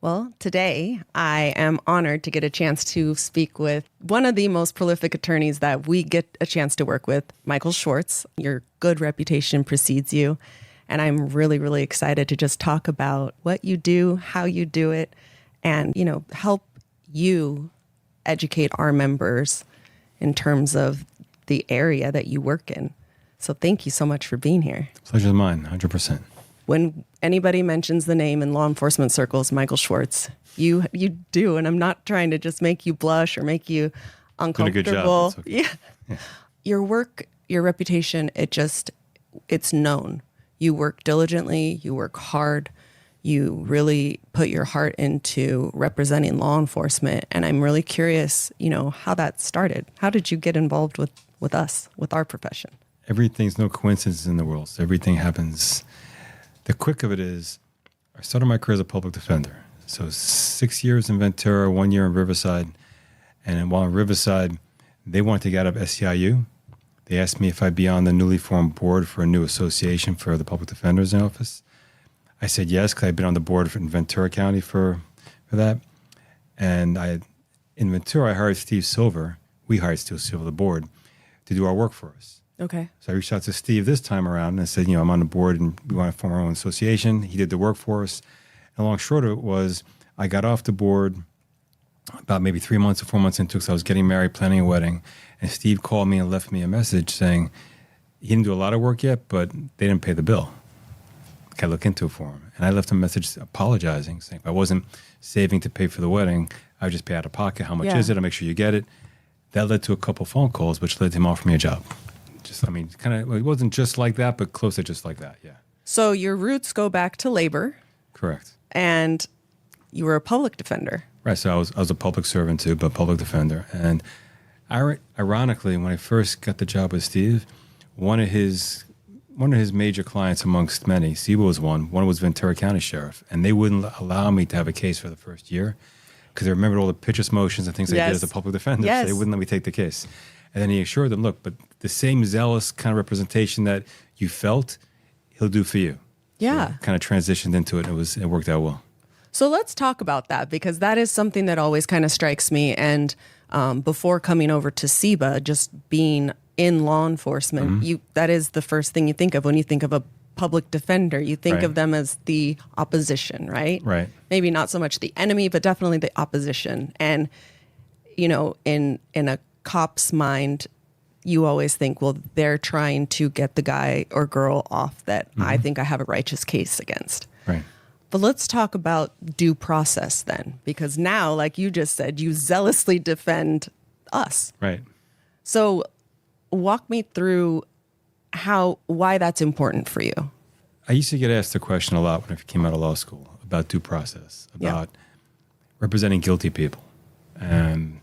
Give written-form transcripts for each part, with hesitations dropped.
Well, today I am honored to get a chance to speak with one of the most prolific attorneys that we get a chance to work with, Michael Schwartz. Your good reputation precedes you. And I'm really, really excited to just talk about what you do, how you do it, and, help you educate our members in terms of the area that you work in. So thank you so much for being here. Pleasure's mine, 100%. When anybody mentions the name in law enforcement circles, Michael Schwartz, you do, and I'm not trying to just make you blush or make you uncomfortable. Doing a good job. Okay. Yeah. Your work, your reputation, it's known. You work diligently, you work hard, you really put your heart into representing law enforcement. And I'm really curious, how that started. How did you get involved with us, with our profession? Everything's no coincidence in the world. So everything happens. The quick of it is, I started my career as a public defender. So 6 years in Ventura, 1 year in Riverside. And while in Riverside, they wanted to get out of SEIU. They asked me if I'd be on the newly formed board for a new association for the public defender's office. I said yes, because I'd been on the board in Ventura County for that. And in Ventura, I hired Steve Silver. We hired Steve Silver, the board, to do our work for us. Okay. So I reached out to Steve this time around and I said, I'm on the board and we want to form our own association. He did the work for us. And long short of it was, I got off the board about maybe 3 months or 4 months into it, because I was getting married, planning a wedding. And Steve called me and left me a message saying he didn't do a lot of work yet, but they didn't pay the bill. Can I look into it for him? And I left him a message apologizing, saying if I wasn't saving to pay for the wedding, I would just pay out of pocket. How much is it? I'll make sure you get it. That led to a couple phone calls, which led to him offering me a job. It wasn't just like that, but close to just like that, yeah. So your roots go back to labor. Correct. And you were a public defender. Right, so I was a public servant too, but public defender. And ironically, when I first got the job with Steve, one of his major clients amongst many, SEBA was one was Ventura County Sheriff, and they wouldn't allow me to have a case for the first year because they remembered all the pitches motions and things I did as a public defender, so they wouldn't let me take the case. And then he assured them, look, but the same zealous kind of representation that you felt, he'll do for you. Yeah. So kind of transitioned into it, and it worked out well. So let's talk about that, because that is something that always kind of strikes me. And before coming over to SEBA, just being in law enforcement, that is the first thing you think of when you think of a public defender. You think of them as the opposition, right? Right. Maybe not so much the enemy, but definitely the opposition. And, in a cop's mind, you always think, well, they're trying to get the guy or girl off that I think I have a righteous case against. Right. But let's talk about due process then, because now, like you just said, you zealously defend us. Right. So walk me through why that's important for you. I used to get asked the question a lot when I came out of law school about due process, about representing guilty people. And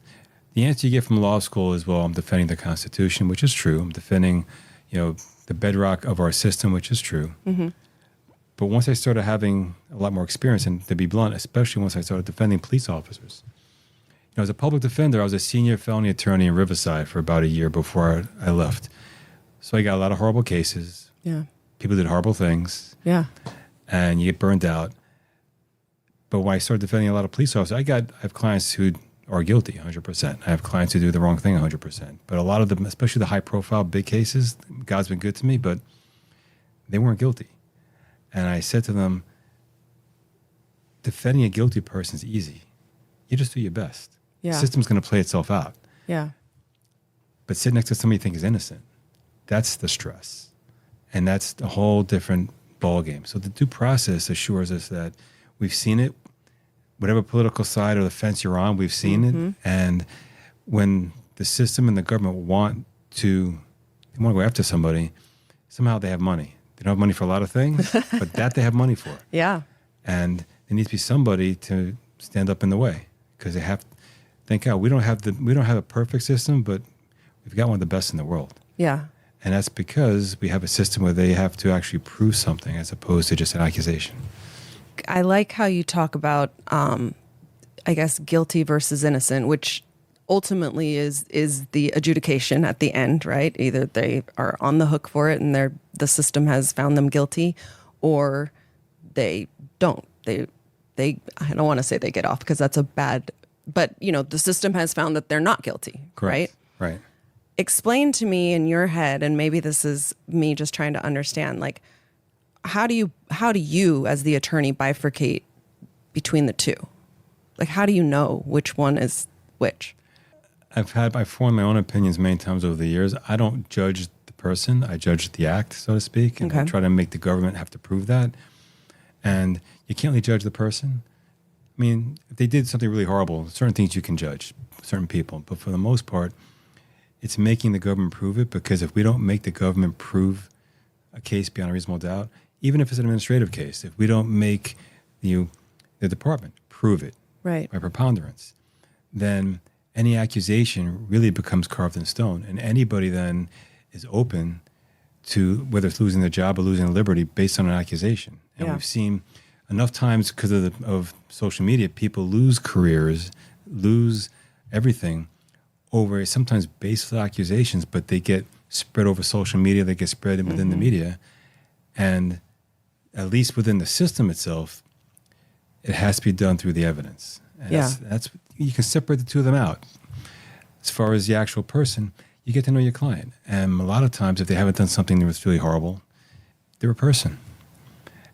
the answer you get from law school is, well, I'm defending the Constitution, which is true. I'm defending, the bedrock of our system, which is true. Mm-hmm. But once I started having a lot more experience, and to be blunt, especially once I started defending police officers, as a public defender, I was a senior felony attorney in Riverside for about a year before I left. So I got a lot of horrible cases. Yeah. People did horrible things. Yeah. And you get burned out. But when I started defending a lot of police officers, I have clients who are guilty 100%. I have clients who do the wrong thing 100%. But a lot of them, especially the high-profile big cases, God's been good to me, but they weren't guilty. And I said to them, defending a guilty person is easy. You just do your best. Yeah. The system's going to play itself out. Yeah. But sit next to somebody you think is innocent, that's the stress. And that's a whole different ballgame. So the due process assures us that we've seen it. Whatever political side of the fence you're on, we've seen it. And when the system and the government want to go after somebody, somehow they have money. They don't have money for a lot of things, but that they have money for. Yeah. And there needs to be somebody to stand up in the way, because they have to think out. We don't have a perfect system, but we've got one of the best in the world. Yeah. And that's because we have a system where they have to actually prove something as opposed to just an accusation. I like how you talk about, guilty versus innocent, which ultimately is the adjudication at the end, right? Either they are on the hook for it and the system has found them guilty, or they don't. They I don't want to say they get off because that's a bad, but the system has found that they're not guilty, Correct. right? Right. Explain to me in your head, and maybe this is me just trying to understand, like, how do you as the attorney bifurcate between the two? Like, how do you know which one is which? I've formed my own opinions many times over the years. I don't judge the person. I judge the act, so to speak, and I try to make the government have to prove that. And you can't really judge the person. I mean, if they did something really horrible, certain things you can judge, certain people. But for the most part, it's making the government prove it, because if we don't make the government prove a case beyond a reasonable doubt, even if it's an administrative case, if we don't make the department prove it by preponderance, then any accusation really becomes carved in stone. And anybody then is open to whether it's losing their job or losing their liberty based on an accusation. And we've seen enough times because of social media, people lose careers, lose everything over sometimes baseless accusations, but they get spread over social media, they get spread within the media. And at least within the system itself, it has to be done through the evidence. And that's you can separate the two of them out. As far as the actual person, you get to know your client. And a lot of times, if they haven't done something that was really horrible, they're a person.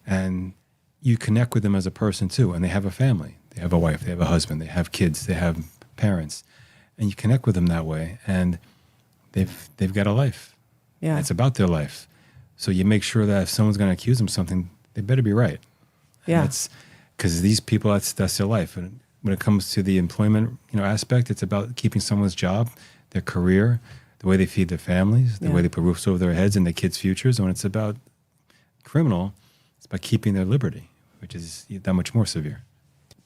And you connect with them as a person too. And they have a family. They have a wife, they have a husband, they have kids, they have parents. And you connect with them that way. And they've got a life. Yeah. And it's about their life. So you make sure that if someone's going to accuse them of something, they better be right. Yeah. It's because these people, that's their life. And when it comes to the employment, aspect, it's about keeping someone's job, their career, the way they feed their families, the way they put roofs over their heads and their kids' futures. And when it's about criminal, it's about keeping their liberty, which is that much more severe.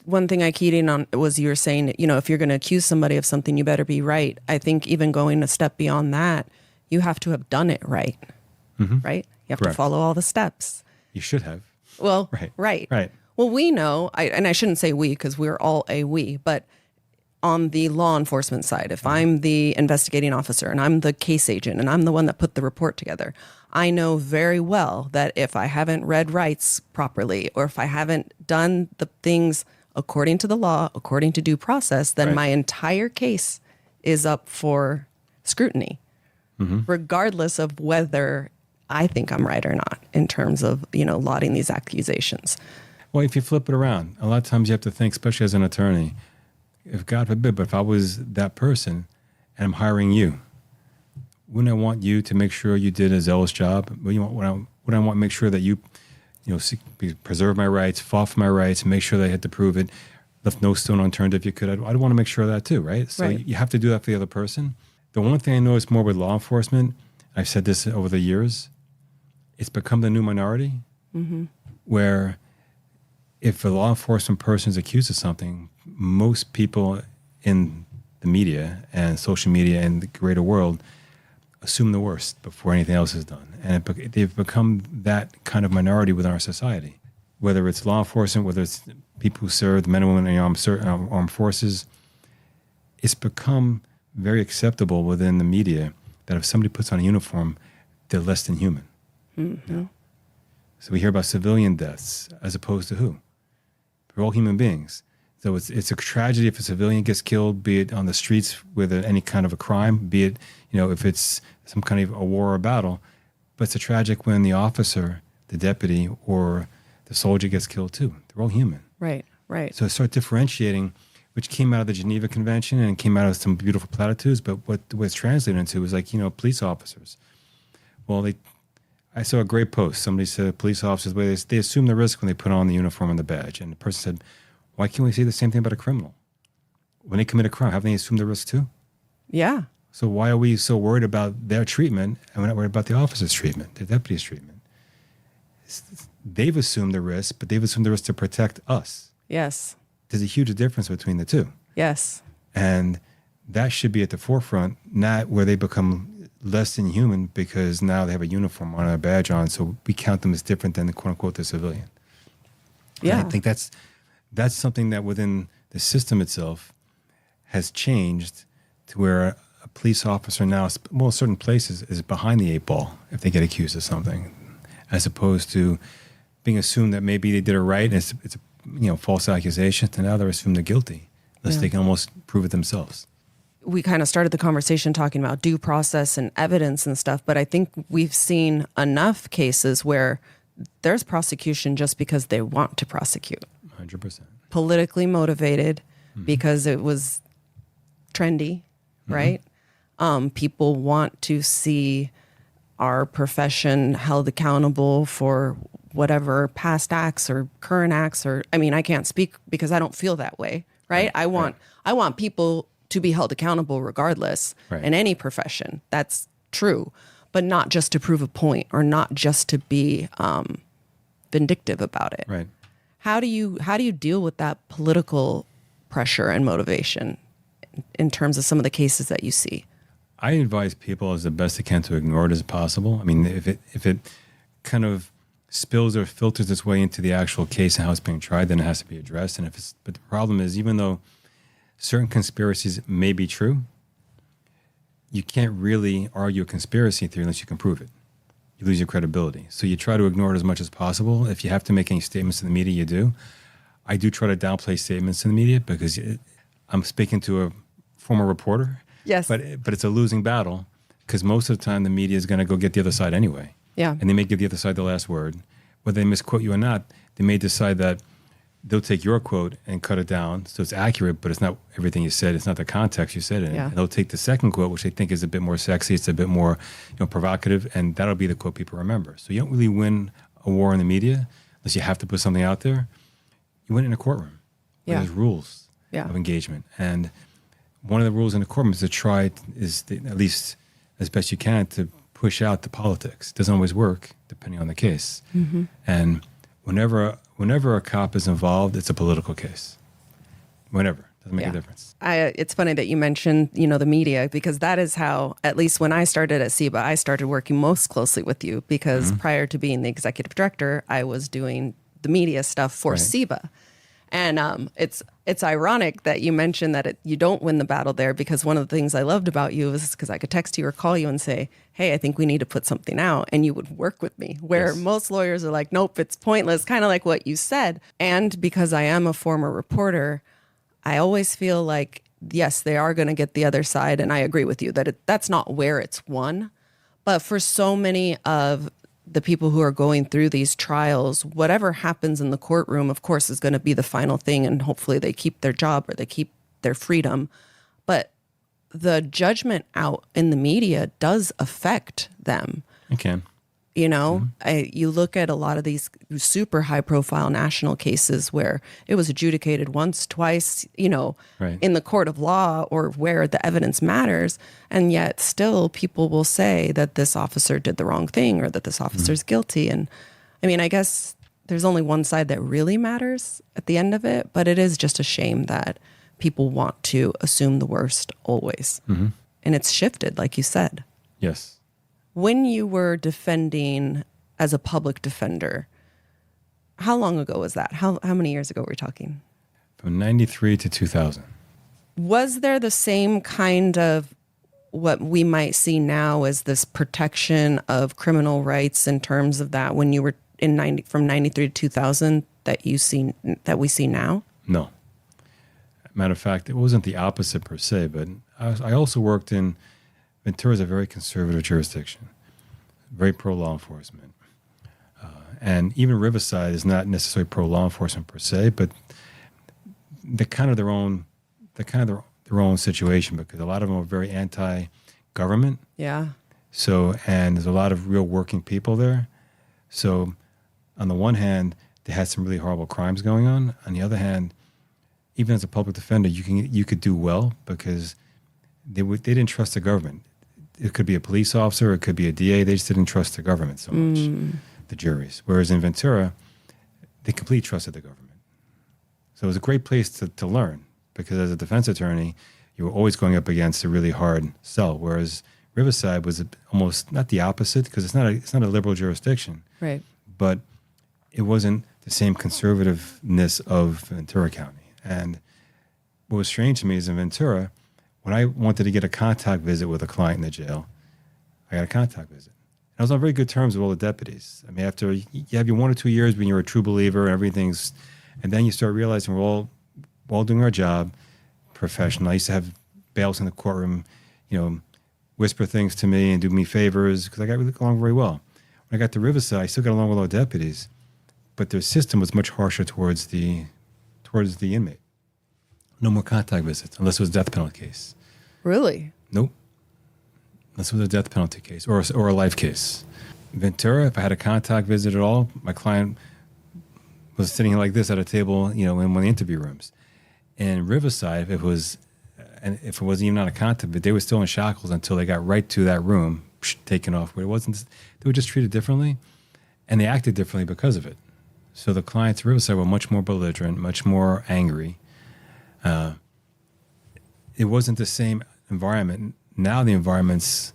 One thing I keyed in on was you were saying, if you're going to accuse somebody of something, you better be right. I think even going a step beyond that, you have to have done it right, right? You have to follow all the steps. You should have. Well, right. Well, we know, and I shouldn't say we because we're all a we, but on the law enforcement side, if I'm the investigating officer and I'm the case agent and I'm the one that put the report together, I know very well that if I haven't read rights properly or if I haven't done the things according to the law, according to due process, then my entire case is up for scrutiny, regardless of whether I think I'm right or not in terms of, lauding these accusations. Well, if you flip it around, a lot of times you have to think, especially as an attorney, if God forbid, but if I was that person and I'm hiring you, wouldn't I want you to make sure you did a zealous job? Wouldn't I want to make sure that you preserve my rights, fought for my rights, make sure that I had to prove it, left no stone unturned if you could? I'd want to make sure of that too, right? So you have to do that for the other person. The one thing I notice more with law enforcement, I've said this over the years, it's become the new minority where if a law enforcement person is accused of something, most people in the media and social media and the greater world assume the worst before anything else is done. And they've become that kind of minority within our society. Whether it's law enforcement, whether it's people who serve, the men and women in the armed forces, it's become very acceptable within the media that if somebody puts on a uniform, they're less than human. So we hear about civilian deaths as opposed to who? We're all human beings. So it's a tragedy if a civilian gets killed, be it on the streets with any kind of a crime, be it, if it's some kind of a war or battle. But it's a tragic when the officer, the deputy, or the soldier gets killed too. They're all human. Right. So start differentiating, which came out of the Geneva Convention and came out of some beautiful platitudes, but what it's translated into is like, police officers. Well, I saw a great post. Somebody said police officers, they assume the risk when they put on the uniform and the badge. And the person said, why can't we say the same thing about a criminal? When they commit a crime, haven't they assumed the risk too? Yeah. So why are we so worried about their treatment and we're not worried about the officer's treatment, the deputy's treatment? They've assumed the risk, but they've assumed the risk to protect us. Yes. There's a huge difference between the two. Yes. And that should be at the forefront, not where they become less than human because now they have a uniform on, a badge on, so we count them as different than the quote-unquote the civilian. Yeah. And I think that's something that within the system itself has changed to where a police officer now, certain places, is behind the 8 ball if they get accused of something, as opposed to being assumed that maybe they did it right and it's false accusations, and now they're assumed they're guilty unless they can almost prove it themselves. We kind of started the conversation talking about due process and evidence and stuff, but I think we've seen enough cases where there's prosecution just because they want to prosecute. 100%. Politically motivated because it was trendy, right? People want to see our profession held accountable for whatever past acts or current acts, or I can't speak because I don't feel that way, right? I want people to be held accountable regardless in any profession. That's true, but not just to prove a point or not just to be vindictive about it. Right. How do you deal with that political pressure and motivation in terms of some of the cases that you see? I advise people as the best they can to ignore it as possible. If it kind of spills or filters its way into the actual case and how it's being tried, then it has to be addressed. But the problem is, even though certain conspiracies may be true, you can't really argue a conspiracy theory unless you can prove it. You lose your credibility. So you try to ignore it as much as possible. If you have to make any statements in the media, you do. I do try to downplay statements in the media because I'm speaking to a former reporter. Yes. But it's a losing battle because most of the time the media is going to go get the other side anyway. Yeah. And they may give the other side the last word. Whether they misquote you or not, they may decide that they'll take your quote and cut it down so it's accurate, but it's not everything you said. It's not the context you said it in. Yeah. And they'll take the second quote, which they think is a bit more sexy. It's a bit more provocative, and that'll be the quote people remember. So you don't really win a war in the media unless you have to put something out there. You win it in a courtroom. Yeah. There's rules of engagement. And one of the rules in the courtroom is at least as best you can, to push out the politics. It doesn't always work, depending on the case. And whenever a cop is involved, it's a political case. Whenever. Doesn't make a difference. It's funny that you mentioned, the media, because that is how, at least when I started at SEBA, I started working most closely with you because prior to being the executive director, I was doing the media stuff for SEBA. And it's ironic that you mentioned that you don't win the battle there, because one of the things I loved about you is because I could text you or call you and say, hey, I think we need to put something out. And you would work with me, where most lawyers are like, nope, it's pointless, kind of like what you said. And because I am a former reporter, I always feel like, yes, they are going to get the other side. And I agree with you that that's not where it's won. But for so many of the people who are going through these trials, whatever happens in the courtroom, of course, is going to be the final thing. And hopefully they keep their job or they keep their freedom. But the judgment out in the media does affect them. It can. You look at a lot of these super high profile national cases where it was adjudicated once, twice, in the court of law or where the evidence matters. And yet still people will say that this officer did the wrong thing or that this officer's guilty. And I guess there's only one side that really matters at the end of it, but it is just a shame that people want to assume the worst always. And it's shifted, like you said. Yes. When you were defending as a public defender, how long ago was that? How many years ago were we talking? From 93 to 2000. Was there the same kind of what we might see now as this protection of criminal rights in terms of that when you were from 93 to 2000 that we see now? No. Matter of fact, it wasn't the opposite per se, but I also worked in Ventura is a very conservative jurisdiction, very pro-law enforcement. And even Riverside is not necessarily pro-law enforcement per se, but they're kind of their own situation, because a lot of them are very anti-government. Yeah. So, and there's a lot of real working people there. So on the one hand, they had some really horrible crimes going on. On the other hand, even as a public defender, you could do well because they didn't trust the government. It could be a police officer, it could be a DA. They just didn't trust the government so much, the juries. Whereas in Ventura, they completely trusted the government. So it was a great place to learn, because as a defense attorney, you were always going up against a really hard sell. Whereas Riverside was almost not the opposite, because it's not a liberal jurisdiction, right? But it wasn't the same conservativeness of Ventura County. And what was strange to me is in Ventura, when I wanted to get a contact visit with a client in the jail, I got a contact visit. I was on very good terms with all the deputies. After you have your 1 or 2 years when you're a true believer and everything's And then you start realizing we're all doing our job, professional. I used to have bailiffs in the courtroom, whisper things to me and do me favors because I got along very well. When I got to Riverside, I still got along with all the deputies, but their system was much harsher towards the inmate. No more contact visits unless it was a death penalty case. Really? Nope. Unless it was a death penalty case or a life case. Ventura, if I had a contact visit at all, my client was sitting like this at a table, in one of the interview rooms. In Riverside, if it wasn't even on a contact, but they were still in shackles until they got right to that room, taken off. Where it wasn't, they were just treated differently, and they acted differently because of it. So the clients at Riverside were much more belligerent, much more angry. It wasn't the same environment. Now the environments,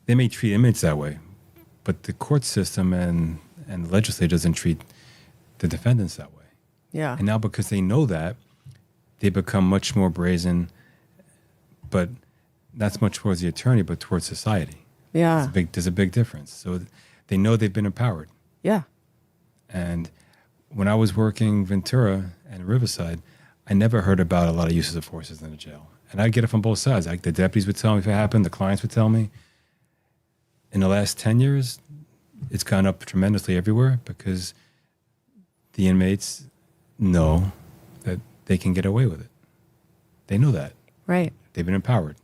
they may treat inmates that way, but the court system and the legislature doesn't treat the defendants that way. Yeah. And now because they know that, they become much more brazen, but not so much towards the attorney, but towards society. Yeah. There's a big difference. So they know they've been empowered. Yeah. And when I was working Ventura and Riverside, I never heard about a lot of uses of forces in the jail. And I'd get it from both sides. The deputies would tell me if it happened, the clients would tell me. In the last 10 years, it's gone up tremendously everywhere because the inmates know that they can get away with it. They know that. Right. They've been empowered.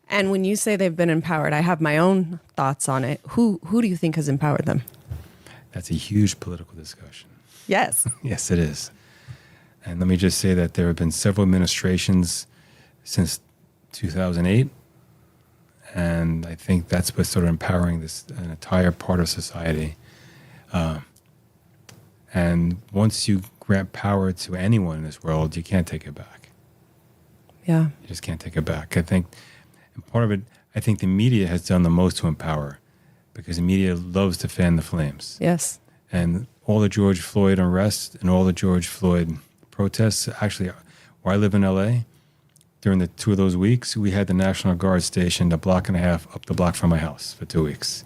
And when you say they've been empowered, I have my own thoughts on it. Who do you think has empowered them? That's a huge political discussion. Yes. Yes, it is. And let me just say that there have been several administrations since 2008. And I think that's what's sort of empowering an entire part of society. And once you grant power to anyone in this world, you can't take it back. Yeah. You just can't take it back. I think, and part of it, I think the media has done the most to empower because the media loves to fan the flames. Yes. And all the George Floyd unrest and all the George Floyd protests, actually, where I live in LA, during the 2 of those weeks, we had the National Guard stationed a block and a half up the block from my house for 2 weeks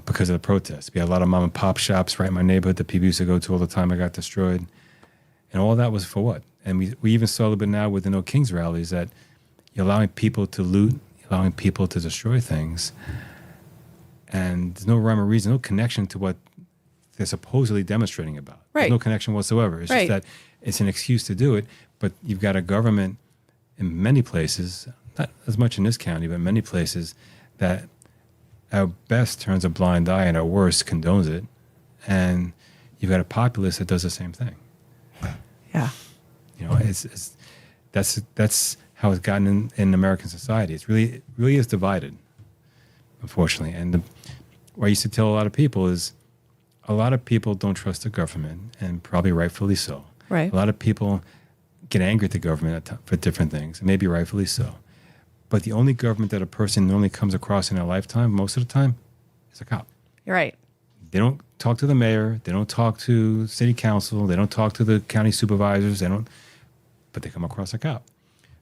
because of the protests. We had a lot of mom and pop shops right in my neighborhood that people used to go to all the time. I got destroyed. And all that was for what? And we even saw a little bit now with the No Kings rallies that you're allowing people to loot, you're allowing people to destroy things. And there's no rhyme or reason, no connection to what they're supposedly demonstrating about. Right. There's no connection whatsoever. It's right. just that it's an excuse to do it. But you've got a government in many places, not as much in this county, but many places that at best turns a blind eye and at worst condones it. And you've got a populace that does the same thing. Yeah. That's how it's gotten in American society. It really is divided, unfortunately. And what I used to tell a lot of people is a lot of people don't trust the government, and probably rightfully so. Right. A lot of people get angry at the government for different things, and maybe rightfully so. But the only government that a person normally comes across in their lifetime, most of the time, is a cop. You're right. They don't talk to the mayor. They don't talk to city council. They don't talk to the county supervisors. But they come across a cop.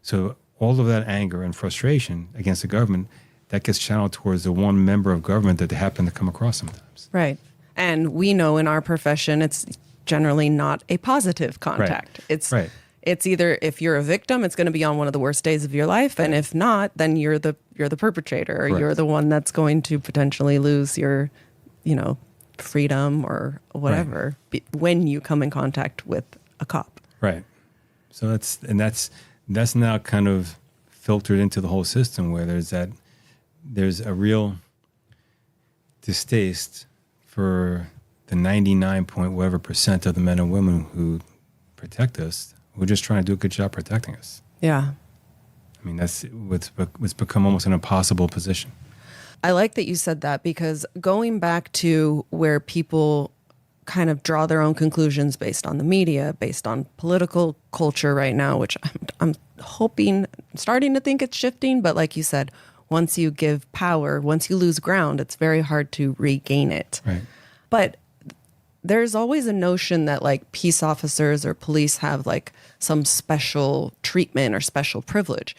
So all of that anger and frustration against the government, that gets channeled towards the one member of government that they happen to come across sometimes. Right. And we know in our profession, it's generally not a positive contact. Right. It's either if you're a victim, it's going to be on one of the worst days of your life, and if not, then you're the perpetrator, or Correct. you're the one that's going to potentially lose your, freedom or whatever when you come in contact with a cop. Right. So that's now kind of filtered into the whole system where there's a real distaste for the 99 point whatever % of the men and women who protect us. We're just trying to do a good job protecting us. Yeah. I mean, that's what's become almost an impossible position. I like that you said that, because going back to where people kind of draw their own conclusions based on the media, based on political culture right now, which I'm starting to think it's shifting. But like you said, once you give power, once you lose ground, it's very hard to regain it. Right. But there's always a notion that like peace officers or police have like some special treatment or special privilege.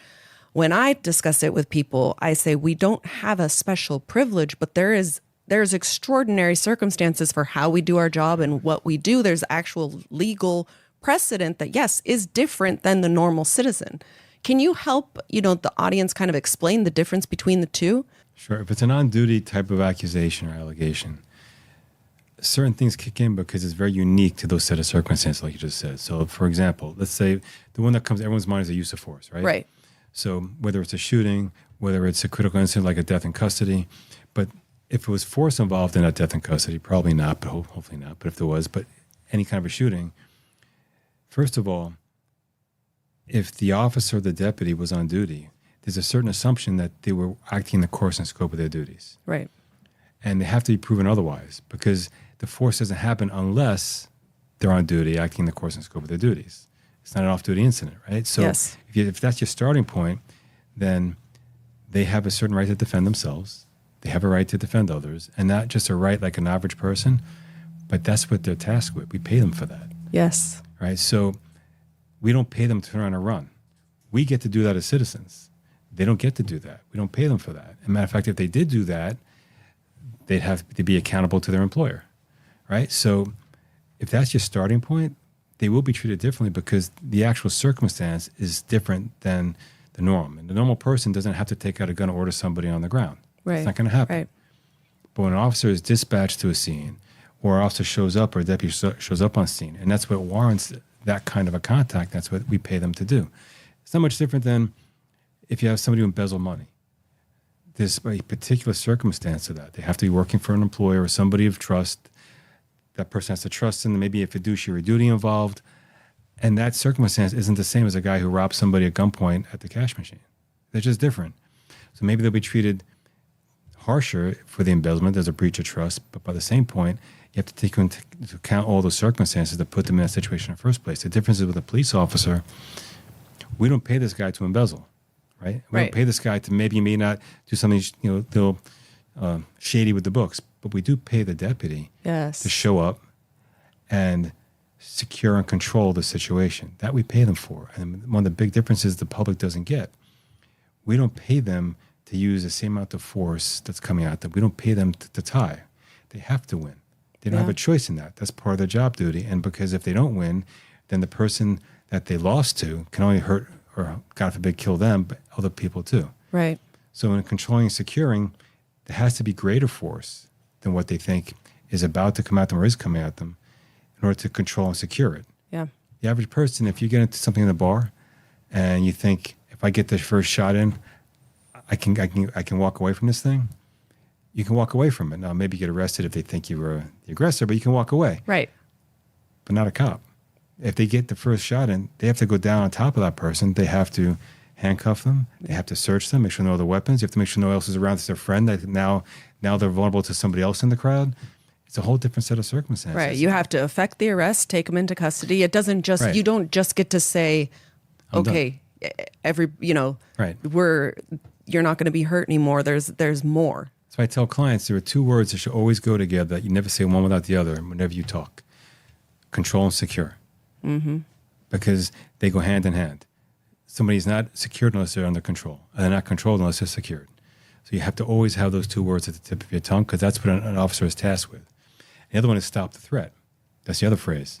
When I discuss it with people, I say we don't have a special privilege, but there's extraordinary circumstances for how we do our job and what we do. There's actual legal precedent that, yes, is different than the normal citizen. Can you help, the audience kind of explain the difference between the two? Sure. If it's an on-duty type of accusation or allegation, certain things kick in because it's very unique to those set of circumstances, like you just said. So, for example, let's say the one that comes to everyone's mind is the use of force, right? Right. So whether it's a shooting, whether it's a critical incident like a death in custody, but if it was force involved in that death in custody, probably not, but hopefully not. But if there was, but any kind of a shooting, first of all, if the officer or the deputy was on duty, there's a certain assumption that they were acting in the course and scope of their duties. Right. And they have to be proven otherwise because the force doesn't happen unless they're on duty, acting in the course and scope of their duties. It's not an off-duty incident, right? So yes. if that's your starting point, then they have a certain right to defend themselves. They have a right to defend others, and not just a right like an average person, but that's what they're tasked with. We pay them for that. Yes. Right? So we don't pay them to turn around and run. We get to do that as citizens. They don't get to do that. We don't pay them for that. As a matter of fact, if they did do that, they'd have to be accountable to their employer, right? So if that's your starting point, they will be treated differently because the actual circumstance is different than the norm. And the normal person doesn't have to take out a gun and order somebody on the ground. Right. It's not going to happen. Right. But when an officer is dispatched to a scene, or an officer shows up, or a deputy shows up on scene, and that's what warrants that kind of a contact, that's what we pay them to do. It's not much different than if you have somebody who embezzle money. There's a particular circumstance to that. They have to be working for an employer or somebody of trust. That person has to trust in, maybe a fiduciary duty involved. And that circumstance isn't the same as a guy who robs somebody at gunpoint at the cash machine. They're just different. So maybe they'll be treated harsher for the embezzlement. There's a breach of trust. But by the same point, you have to take into account all the circumstances that put them in that situation in the first place. The difference is with a police officer, we don't pay this guy to embezzle, right? We don't pay this guy to maybe may not do something, little shady with the books, but we do pay the deputy to show up and secure and control the situation. That we pay them for. And one of the big differences the public doesn't get. We don't pay them to use the same amount of force that's coming at them. We don't pay them to tie. They have to win. They don't have a choice in that. That's part of their job duty. And because if they don't win, then the person that they lost to can only hurt or, God forbid, kill them, but other people too. Right. So in controlling and securing, there has to be greater force than what they think is about to come at them or is coming at them in order to control and secure it. Yeah. The average person, if you get into something in the bar and you think, if I get the first shot in, I can walk away from this thing, you can walk away from it. Now, maybe you get arrested if they think you were the aggressor, but you can walk away. Right. But not a cop. If they get the first shot in, they have to go down on top of that person. They have to handcuff them. They have to search them, make sure no other weapons. You have to make sure no one else is around. It's their friend. That now they're vulnerable to somebody else in the crowd. It's a whole different set of circumstances. Right. You have to effect the arrest, take them into custody. It doesn't just, you don't just get to say, okay, you're not going to be hurt anymore. There's more. So I tell clients there are two words that should always go together. You never say one without the other whenever you talk. Control and secure. Mm-hmm. Because they go hand in hand. Somebody's not secured unless they're under control. And they're not controlled unless they're secured. So you have to always have those two words at the tip of your tongue because that's what an officer is tasked with. The other one is stop the threat. That's the other phrase.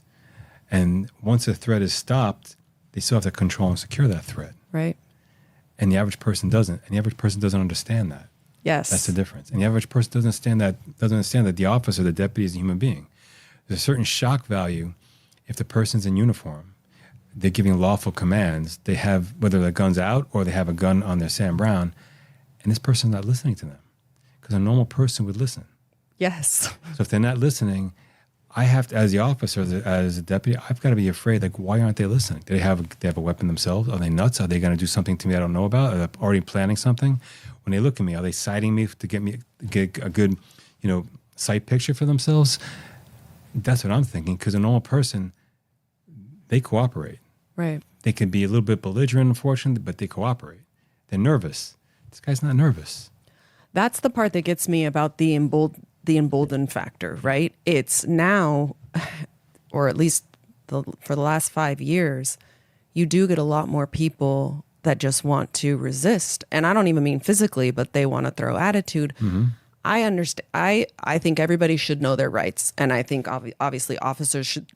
And once a threat is stopped, they still have to control and secure that threat. Right. And the average person doesn't. And the average person doesn't understand that. Yes. That's the difference. And the average person doesn't understand that the officer, the deputy, is a human being. There's a certain shock value if the person's in uniform, they're giving lawful commands. They have, whether the gun's out or they have a gun on their Sam Brown, and this person's not listening to them. Because a normal person would listen. Yes. So if they're not listening, I have to, as the officer, as a deputy, I've got to be afraid, like, why aren't they listening? Do they have a weapon themselves? Are they nuts? Are they going to do something to me I don't know about? Are they already planning something? When they look at me, are they citing me to get a good, sight picture for themselves? That's what I'm thinking, because a normal person, they cooperate. Right. They can be a little bit belligerent, unfortunately, but they cooperate. They're nervous. This guy's not nervous. That's the part that gets me about the emboldened factor, right? It's now, or at least for the last 5 years, you do get a lot more people that just want to resist. And I don't even mean physically, but they want to throw attitude. Mm-hmm. I understand. I think everybody should know their rights. And I think obviously officers should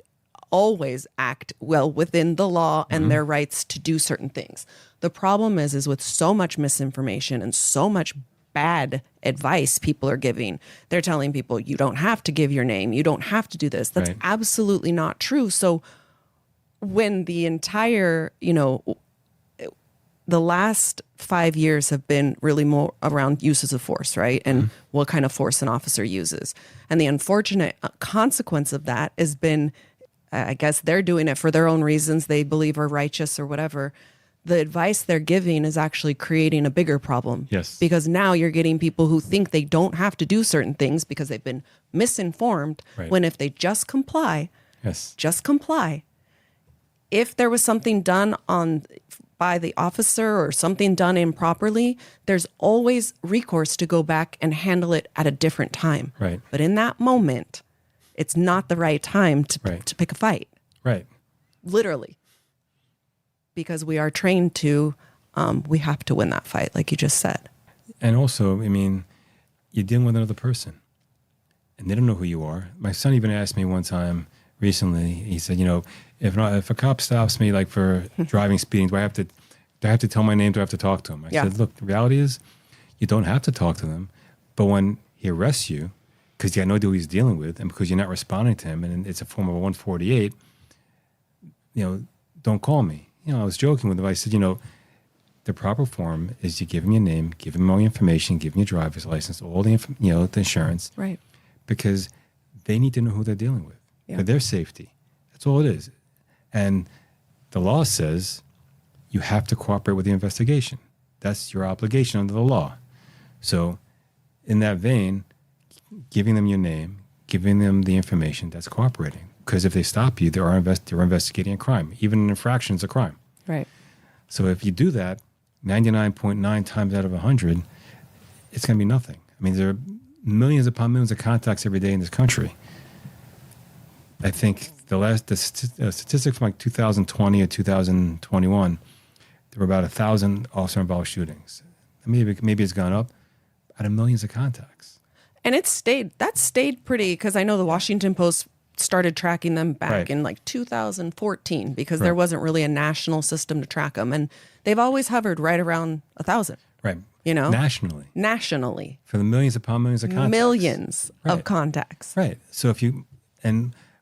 always act well within the law and their rights to do certain things. The problem is with so much misinformation and so much bad advice people are giving. They're telling people, you don't have to give your name. You don't have to do this. That's absolutely not true. So when the entire, the last 5 years have been really more around uses of force, right? And what kind of force an officer uses. And the unfortunate consequence of that has been, I guess they're doing it for their own reasons they believe are righteous or whatever. The advice they're giving is actually creating a bigger problem. Yes. Because now you're getting people who think they don't have to do certain things because they've been misinformed, when if they just comply, if there was something done by the officer or something done improperly, there's always recourse to go back and handle it at a different time. Right. But in that moment, it's not the right time to pick a fight. Right. Literally. Because we are trained to, we have to win that fight, like you just said. And also, I mean, you're dealing with another person, and they don't know who you are. My son even asked me one time recently, he said, if a cop stops me like for driving speeding, do I have to tell my name? Do I have to talk to him? I said, look, the reality is you don't have to talk to them, but when he arrests you, because you have no idea who he's dealing with, and because you're not responding to him, and it's a form of a 148, don't call me. I was joking with him. I said, the proper form is you give him your name, give him all your information, give him your driver's license, all the the insurance, right? Because they need to know who they're dealing with for their safety. That's all it is. And the law says you have to cooperate with the investigation. That's your obligation under the law. So, in that vein, giving them your name, giving them the information, that's cooperating. Because if they stop you, they're investigating a crime. Even an infraction is a crime. Right. So if you do that, 99.9 times out of 100, it's going to be nothing. I mean, there are millions upon millions of contacts every day in this country. I think the statistic from like 2020 or 2021, there were about 1,000 officer-involved shootings. Maybe it's gone up out of millions of contacts. And that stayed pretty, because I know the Washington Post started tracking them back in like 2014 because there wasn't really a national system to track them. And they've always hovered right around 1,000. Right. Nationally. For the millions upon millions of contacts. Millions of contacts. Right. So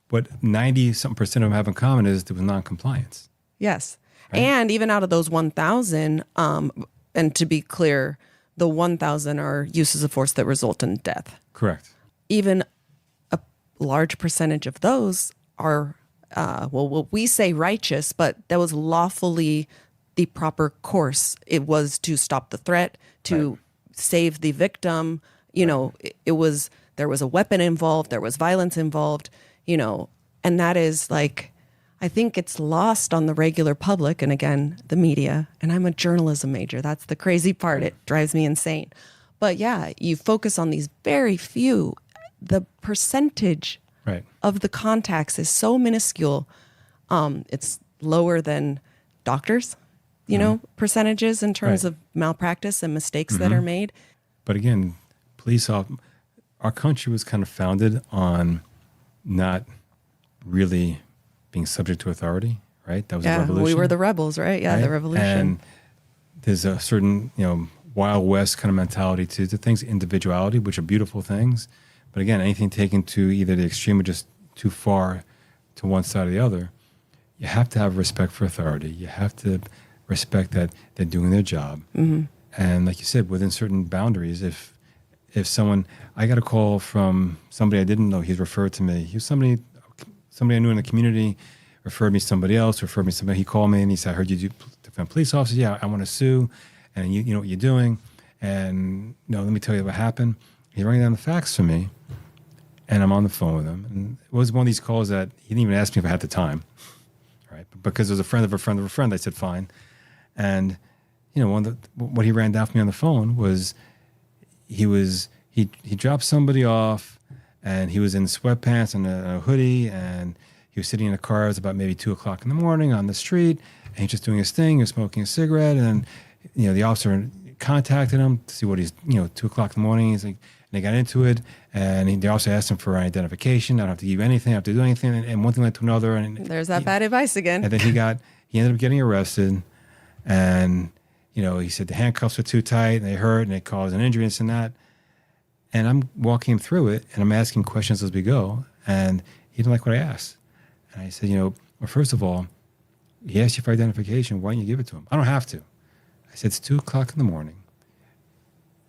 what 90-something% of them have in common is there was non-compliance. Yes. Right? And even out of those 1,000, and to be clear, the 1,000 are uses of force that result in death. Correct. Even large percentage of those are, we say righteous, but that was lawfully the proper course. It was to stop the threat, to save the victim. There was a weapon involved, there was violence involved, and that is like, I think it's lost on the regular public and again, the media. And I'm a journalism major. That's the crazy part. It drives me insane. But yeah, you focus on these very few. The percentage of the contacts is so minuscule. It's lower than doctors, percentages in terms of malpractice and mistakes that are made. But again, our country was kind of founded on not really being subject to authority, right? That was a revolution. We were the rebels, right? Yeah, the revolution. And there's a certain, Wild West kind of mentality to things, individuality, which are beautiful things. But again, anything taken to either the extreme or just too far to one side or the other, you have to have respect for authority. You have to respect that they're doing their job. Mm-hmm. And like you said, within certain boundaries, if I got a call from somebody I didn't know, he's referred to me. He was somebody I knew in the community, referred me to somebody else, he called me and he said, I heard you defend police officers. Yeah, I want to sue. And you know what you're doing. And let me tell you what happened. He rang down the facts for me. And I'm on the phone with him. And it was one of these calls that he didn't even ask me if I had the time, right? But because it was a friend of a friend of a friend, I said, fine. And, what he ran down for me on the phone was he dropped somebody off and he was in sweatpants and a hoodie and he was sitting in a car. It was about maybe 2:00 in the morning on the street and he's just doing his thing. He was smoking a cigarette and, the officer contacted him to see what he's, 2:00 in the morning. He's like, and they got into it, and they also asked him for an identification. I don't have to give you anything. I don't have to do anything. And one thing led to another. And there's that bad advice again. And then he ended up getting arrested, and he said the handcuffs were too tight, and they hurt, and they caused an injury, and this and that. And I'm walking him through it, and I'm asking questions as we go, and he didn't like what I asked. And I said, well, first of all, he asked you for identification. Why don't you give it to him? I don't have to. I said, it's 2:00 in the morning.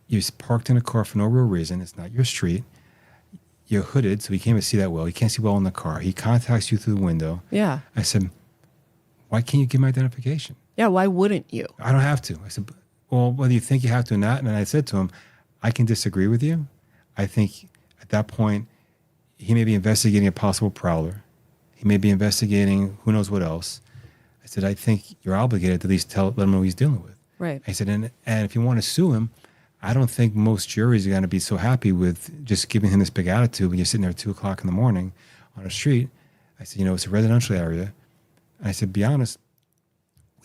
You're parked in a car for no real reason. It's not your street. You're hooded, so he can't even see that well. He can't see well in the car. He contacts you through the window. Yeah. I said, why can't you give my identification? Yeah, why wouldn't you? I don't have to. I said, well, whether you think you have to or not. And I said to him, I can disagree with you. I think at that point, he may be investigating a possible prowler. He may be investigating who knows what else. I said, I think you're obligated to at least let him know what he's dealing with. Right. I said, and if you want to sue him, I don't think most juries are going to be so happy with just giving him this big attitude when you're sitting there at 2:00 in the morning on a street. I said, it's a residential area. And I said, be honest,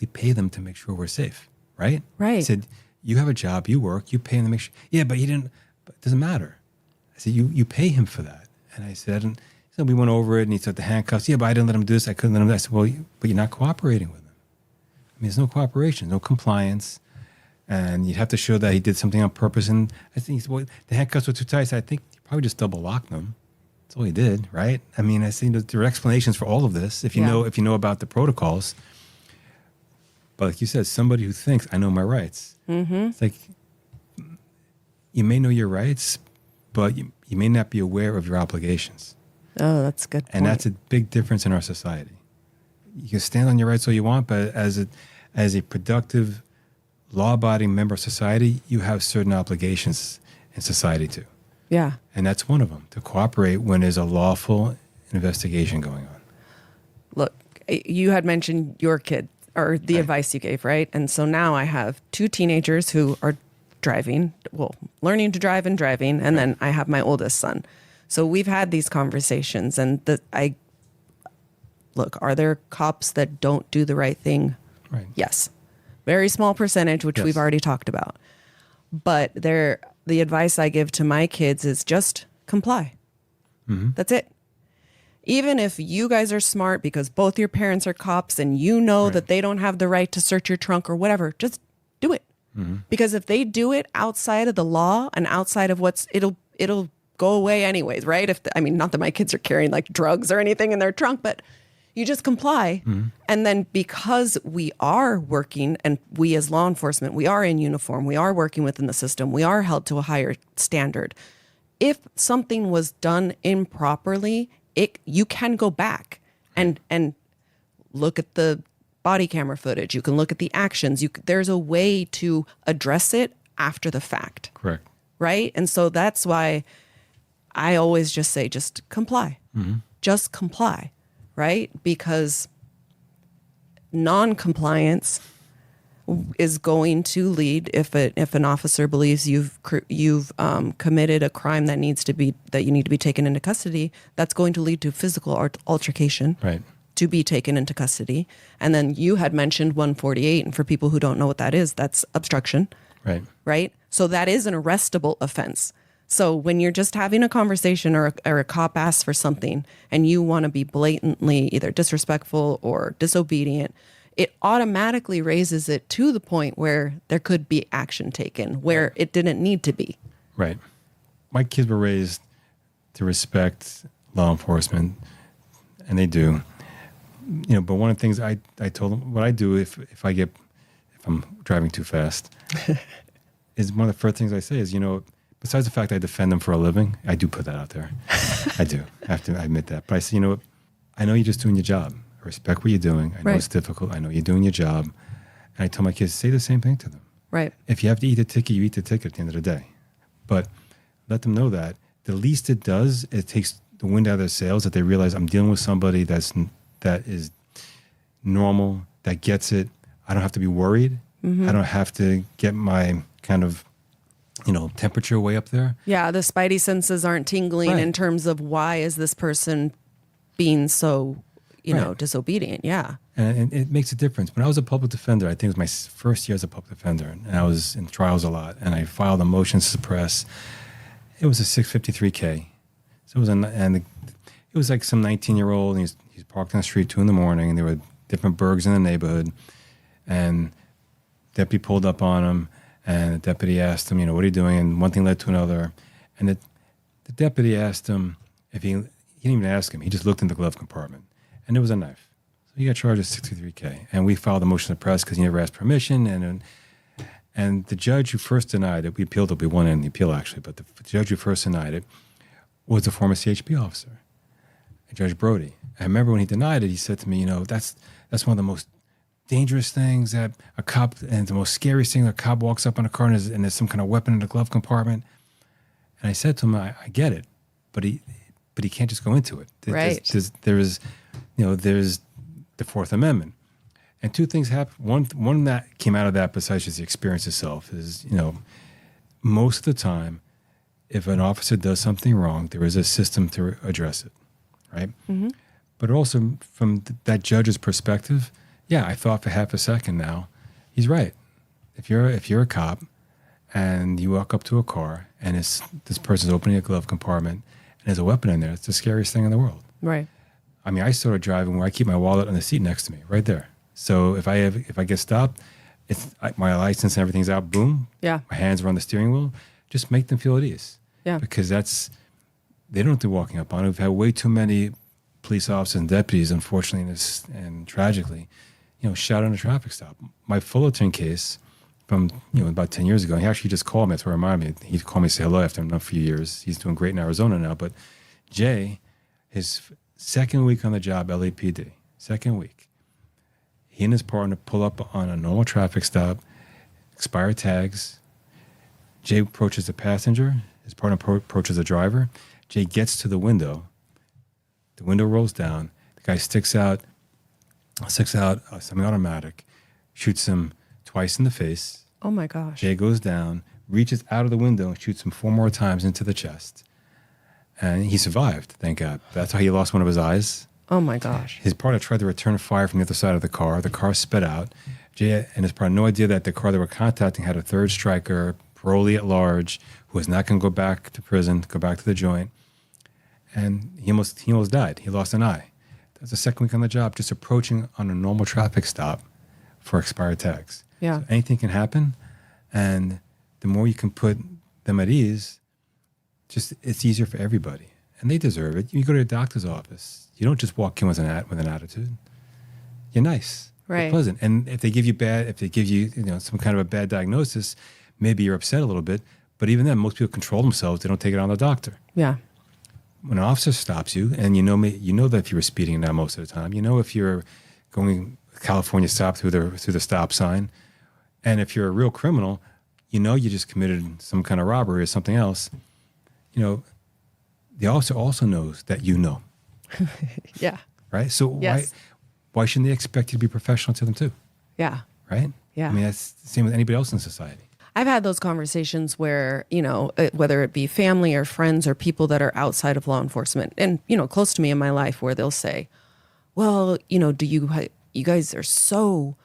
we pay them to make sure we're safe, right? Right. I said, you have a job, you work, you pay them to make sure. Yeah, but it doesn't matter. I said, you pay him for that. And I said, so we went over it, and he said the handcuffs. Yeah, but I didn't let him do this. I couldn't let him do that. I said, well, but you're not cooperating with him. I mean, there's no cooperation, no compliance. And you'd have to show that he did something on purpose. And I think he said, well, the handcuffs were too tight. So I think he probably just double locked them. That's all he did, right? I mean, I think there are explanations for all of this if you know about the protocols. But like you said, somebody who thinks, I know my rights. Mm-hmm. It's like, you may know your rights, but you may not be aware of your obligations. Oh, that's a good point. And that's a big difference in our society. You can stand on your rights all you want, but as a productive, law-abiding member of society, you have certain obligations in society too. Yeah. And that's one of them, to cooperate when there's a lawful investigation going on. Look, you had mentioned your kid, or the advice you gave, right? And so now I have 2 teenagers who are learning to drive and driving, and then I have my oldest son. So we've had these conversations, and are there cops that don't do the right thing? Right. Yes. Very small percentage, which we've already talked about. But the advice I give to my kids is just comply. Mm-hmm. That's it. Even if you guys are smart because both your parents are cops and you know that they don't have the right to search your trunk or whatever, just do it. Mm-hmm. Because if they do it outside of the law and outside of it'll go away anyways, right? Not that my kids are carrying like drugs or anything in their trunk, but you just comply. Mm-hmm. And then because we are working, and we as law enforcement, we are in uniform, we are working within the system, we are held to a higher standard. If something was done improperly, you can go back and look at the body camera footage. You can look at the actions. There's a way to address it after the fact. Correct. Right? And so that's why I always just say, just comply. Mm-hmm. Just comply. Right? Because non-compliance is going to lead, if an officer believes you've committed a crime that you need to be taken into custody, that's going to lead to physical altercation. Right. To be taken into custody. And then you had mentioned 148, and for people who don't know what that is, that's obstruction. Right. Right? So that is an arrestable offense. So when you're just having a conversation or a cop asks for something and you want to be blatantly either disrespectful or disobedient, it automatically raises it to the point where there could be action taken where it didn't need to be. Right. My kids were raised to respect law enforcement, and they do. But one of the things I told them, what I do if I'm driving too fast, is one of the first things I say is, besides the fact I defend them for a living, I do put that out there. I do. I have to admit that. But I say, I know you're just doing your job. I respect what you're doing. I know it's difficult. I know you're doing your job. And I tell my kids, say the same thing to them. Right. If you have to eat the ticket, you eat the ticket at the end of the day. But let them know that the least it does, it takes the wind out of their sails, that they realize I'm dealing with somebody that is normal, that gets it. I don't have to be worried. Mm-hmm. I don't have to get my kind of, temperature way up there. Yeah, the spidey senses aren't tingling in terms of why is this person being so, disobedient. Yeah. And it makes a difference. When I was a public defender, I think it was my first year as a public defender, and I was in trials a lot, and I filed a motion to suppress. It was a 653K. So it was like some 19-year-old, and he's parked on the street 2 a.m, and there were different burgs in the neighborhood, and deputy pulled up on him, and the deputy asked him, what are you doing? And one thing led to another, and the deputy asked him if he didn't even ask him. He just looked in the glove compartment, and there was a knife. So he got charged with 63K, and we filed a motion to suppress because he never asked permission, and the judge who first denied it, we appealed it, we won in the appeal actually, but the judge who first denied it was a former CHP officer, Judge Brody. I remember when he denied it, he said to me, that's one of the most dangerous things that a cop, and the most scariest thing, that a cop walks up on a car and there's some kind of weapon in the glove compartment. And I said to him, I get it, but he can't just go into it. Right. There's the Fourth Amendment. And 2 things happened. One that came out of that, besides just the experience itself, is, most of the time, if an officer does something wrong, there is a system to address it, right? Mm-hmm. But also from that judge's perspective, yeah, I thought for half a second now, he's right. If you're a cop and you walk up to a car and this person's opening a glove compartment and there's a weapon in there, it's the scariest thing in the world. Right. I mean, I started driving where I keep my wallet on the seat next to me, right there. So if I get stopped, my license and everything's out, boom. Yeah. My hands are on the steering wheel. Just make them feel at ease. Yeah. Because they don't do walking up on it. We've had way too many police officers and deputies, unfortunately, and tragically, shot on a traffic stop. My Fullerton case from, about 10 years ago, he actually just called me to remind me. He called me to say hello after a few years. He's doing great in Arizona now. But Jay, his second week on the job, LAPD, second week, he and his partner pull up on a normal traffic stop, expired tags. Jay approaches the passenger. His partner approaches the driver. Jay gets to the window. The window rolls down. The guy sticks out a semi-automatic, shoots him twice in the face. Oh, my gosh. Jay goes down, reaches out of the window, and shoots him 4 more times into the chest. And he survived, thank God. That's how he lost one of his eyes. Oh, my gosh. His partner tried to return fire from the other side of the car. The car sped out. Jay and his partner had no idea that the car they were contacting had a third striker, parolee at large, who was not going to go back to prison, go back to the joint. And he almost died. He lost an eye. That was the second week on the job, just approaching on a normal traffic stop for expired tags. Yeah. So anything can happen. And the more you can put them at ease, it's easier for everybody. And they deserve it. You go to a doctor's office. You don't just walk in with an attitude. You're nice. Right. You're pleasant. And if they give you some kind of a bad diagnosis, maybe you're upset a little bit. But even then, most people control themselves. They don't take it on the doctor. Yeah. When an officer stops you, and you know that if you were speeding now most of the time, if you're going California stop through the stop sign, and if you're a real criminal, you just committed some kind of robbery or something else. The officer also knows that you know. Yeah. Right? So yes. why shouldn't they expect you to be professional to them too? Yeah. Right? Yeah. I mean, that's the same with anybody else in society. I've had those conversations where, whether it be family or friends or people that are outside of law enforcement and, close to me in my life, where they'll say, well, do you guys are so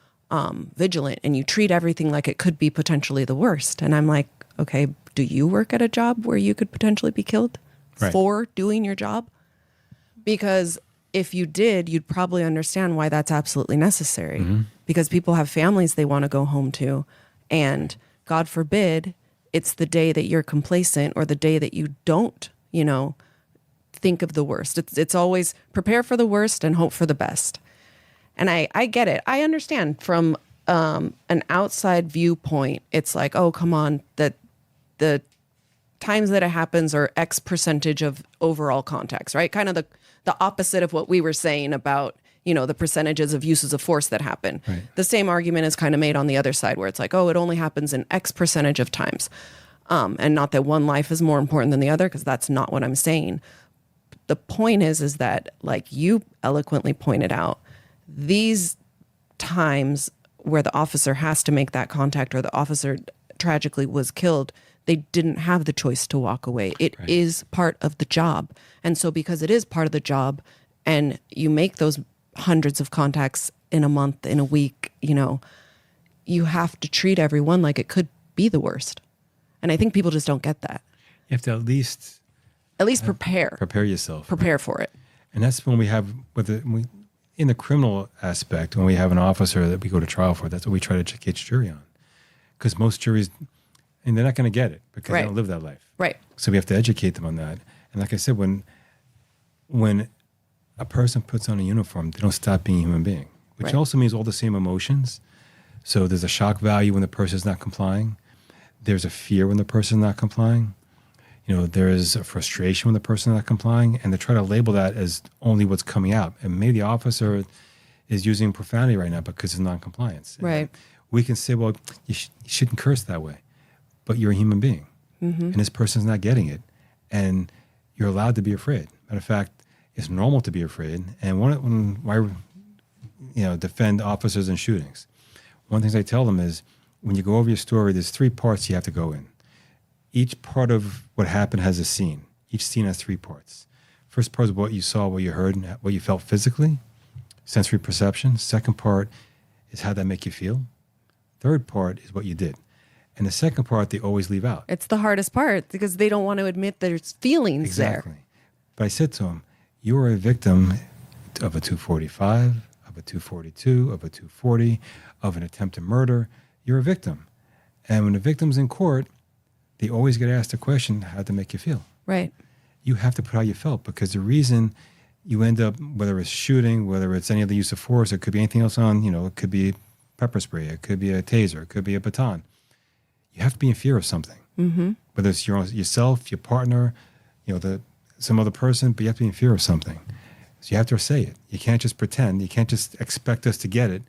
vigilant and you treat everything like it could be potentially the worst. And I'm like, okay, do you work at a job where you could potentially be killed for doing your job? Because if you did, you'd probably understand why that's absolutely necessary. Mm-hmm. Because people have families they want to go home to. And God forbid, it's the day that you're complacent or the day that you don't, think of the worst. It's always prepare for the worst and hope for the best. And I get it. I understand from an outside viewpoint. It's like, oh, come on, that the times that it happens are X percentage of overall contacts, right? Kind of the opposite of what we were saying about, the percentages of uses of force that happen. Right. The same argument is kind of made on the other side where it's like, oh, it only happens in X percentage of times. And not that one life is more important than the other, because that's not what I'm saying. The point is that, like you eloquently pointed out, these times where the officer has to make that contact or the officer tragically was killed, they didn't have the choice to walk away. It is part of the job. And so because it is part of the job and you make those hundreds of contacts in a month, in a week, you have to treat everyone like it could be the worst. And I think people just don't get that. You have to at least prepare. Prepare yourself. Prepare for it. And that's when we have, in the criminal aspect, when we have an officer that we go to trial for, that's what we try to educate the jury on. Because most juries, and they're not going to get it because they don't live that life. Right. So we have to educate them on that. And like I said, when a person puts on a uniform, they don't stop being a human being, which also means all the same emotions. So there's a shock value when the person is not complying. There's a fear when the person is not complying. There is a frustration when the person is not complying. And they try to label that as only what's coming out. And maybe the officer is using profanity right now because of noncompliance. Right. And we can say, well, you shouldn't curse that way, but you're a human being. Mm-hmm. And this person's not getting it. And you're allowed to be afraid. Matter of fact, it's normal to be afraid. And when I defend officers in shootings, one of the things I tell them is when you go over your story, there's 3 parts you have to go in. Each part of what happened has a scene. Each scene has 3 parts. First part is what you saw, what you heard, and what you felt physically, sensory perception. Second part is how that make you feel. Third part is what you did. And the second part, they always leave out. It's the hardest part because they don't want to admit there's feelings there. Exactly. But I said to him, you are a victim of a 245, of a 242, of a 240, of an attempted murder. You're a victim. And when the victim's in court, they always get asked the question, how'd that make you feel? Right. You have to put how you felt because the reason you end up, whether it's shooting, whether it's any other use of force, it could be anything else it could be pepper spray, it could be a taser, it could be a baton. You have to be in fear of something. Mm-hmm. Whether it's yourself, your partner, some other person, but you have to be in fear of something. So you have to say it. You can't just pretend. You can't just expect us to get it.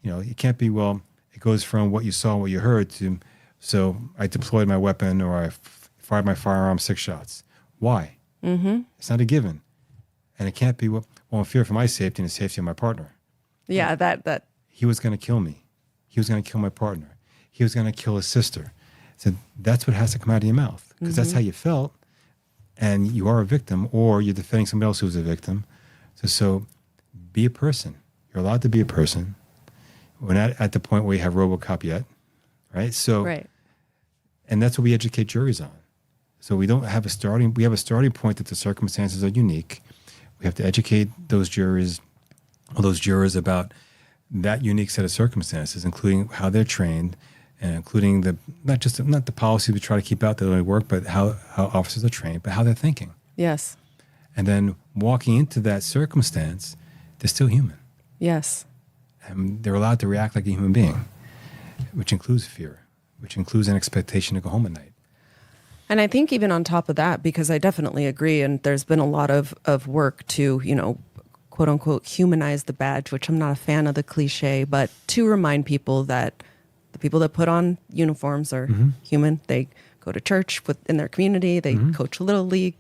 You can't be, it goes from what you saw, what you heard to, so I deployed my weapon or I fired my firearm 6 shots. Why? Mm-hmm. It's not a given. And it can't be, I'm fear for my safety and the safety of my partner. Yeah, that. He was going to kill me. He was going to kill my partner. He was going to kill his sister. So that's what has to come out of your mouth because that's how you felt. And you are a victim or you're defending somebody else who's a victim. So be a person. You're allowed to be a person. We're not at the point where you have RoboCop yet, right? Right. And that's what we educate juries on. So we have a starting point that the circumstances are unique. We have to educate those jurors about that unique set of circumstances, including how they're trained and including not the policy we try to keep out that only work, but how officers are trained, but how they're thinking. Yes. And then walking into that circumstance, they're still human. Yes. And they're allowed to react like a human being, which includes fear, which includes an expectation to go home at night. And I think even on top of that, because I definitely agree, and there's been a lot of work to, quote unquote, humanize the badge, which I'm not a fan of the cliche, but to remind people that the people that put on uniforms are human. They go to church in their community. They coach Little League,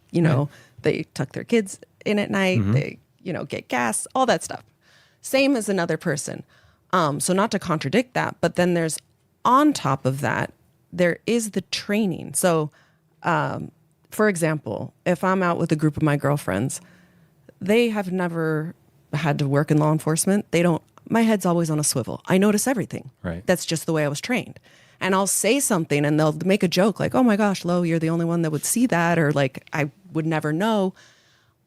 they tuck their kids in at night. They, get gas, all that stuff. Same as another person. So not to contradict that, but then there's on top of that, there is the training. So, for example, if I'm out with a group of my girlfriends, they have never had to work in law enforcement. My head's always on a swivel. I notice everything. Right. That's just the way I was trained. And I'll say something and they'll make a joke like, oh my gosh, Lo, you're the only one that would see that. Or like, I would never know.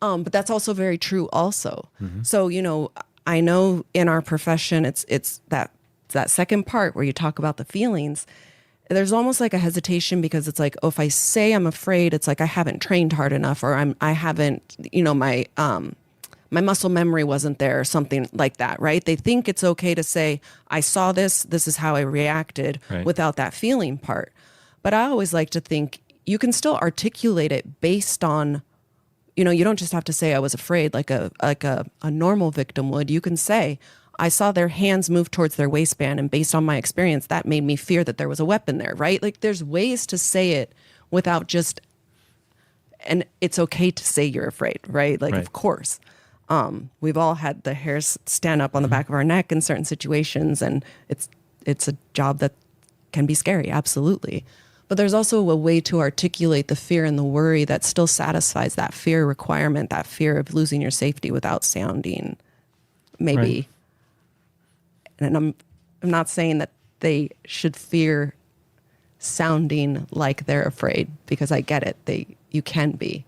But that's also very true also. So, I know in our profession, it's that second part where you talk about the feelings. There's almost like a hesitation because it's like, oh, if I say I'm afraid, it's like I haven't trained hard enough, or I haven't, my muscle memory wasn't there, or something like that, right? They think it's okay to say, I saw this is how I reacted, right, without that feeling part. But I always like to think you can still articulate it based on, you don't just have to say I was afraid like a normal victim would. You can say, I saw their hands move towards their waistband, and based on my experience, that made me fear that there was a weapon there, right? Like there's ways to say it without just, and it's okay to say you're afraid, right? Like, right. Of course. We've all had the hairs stand up on the back of our neck in certain situations, and it's a job that can be scary, absolutely. But there's also a way to articulate the fear and the worry that still satisfies that fear requirement, that fear of losing your safety without sounding maybe, and I'm not saying that they should fear sounding like they're afraid, because I get it. You can be,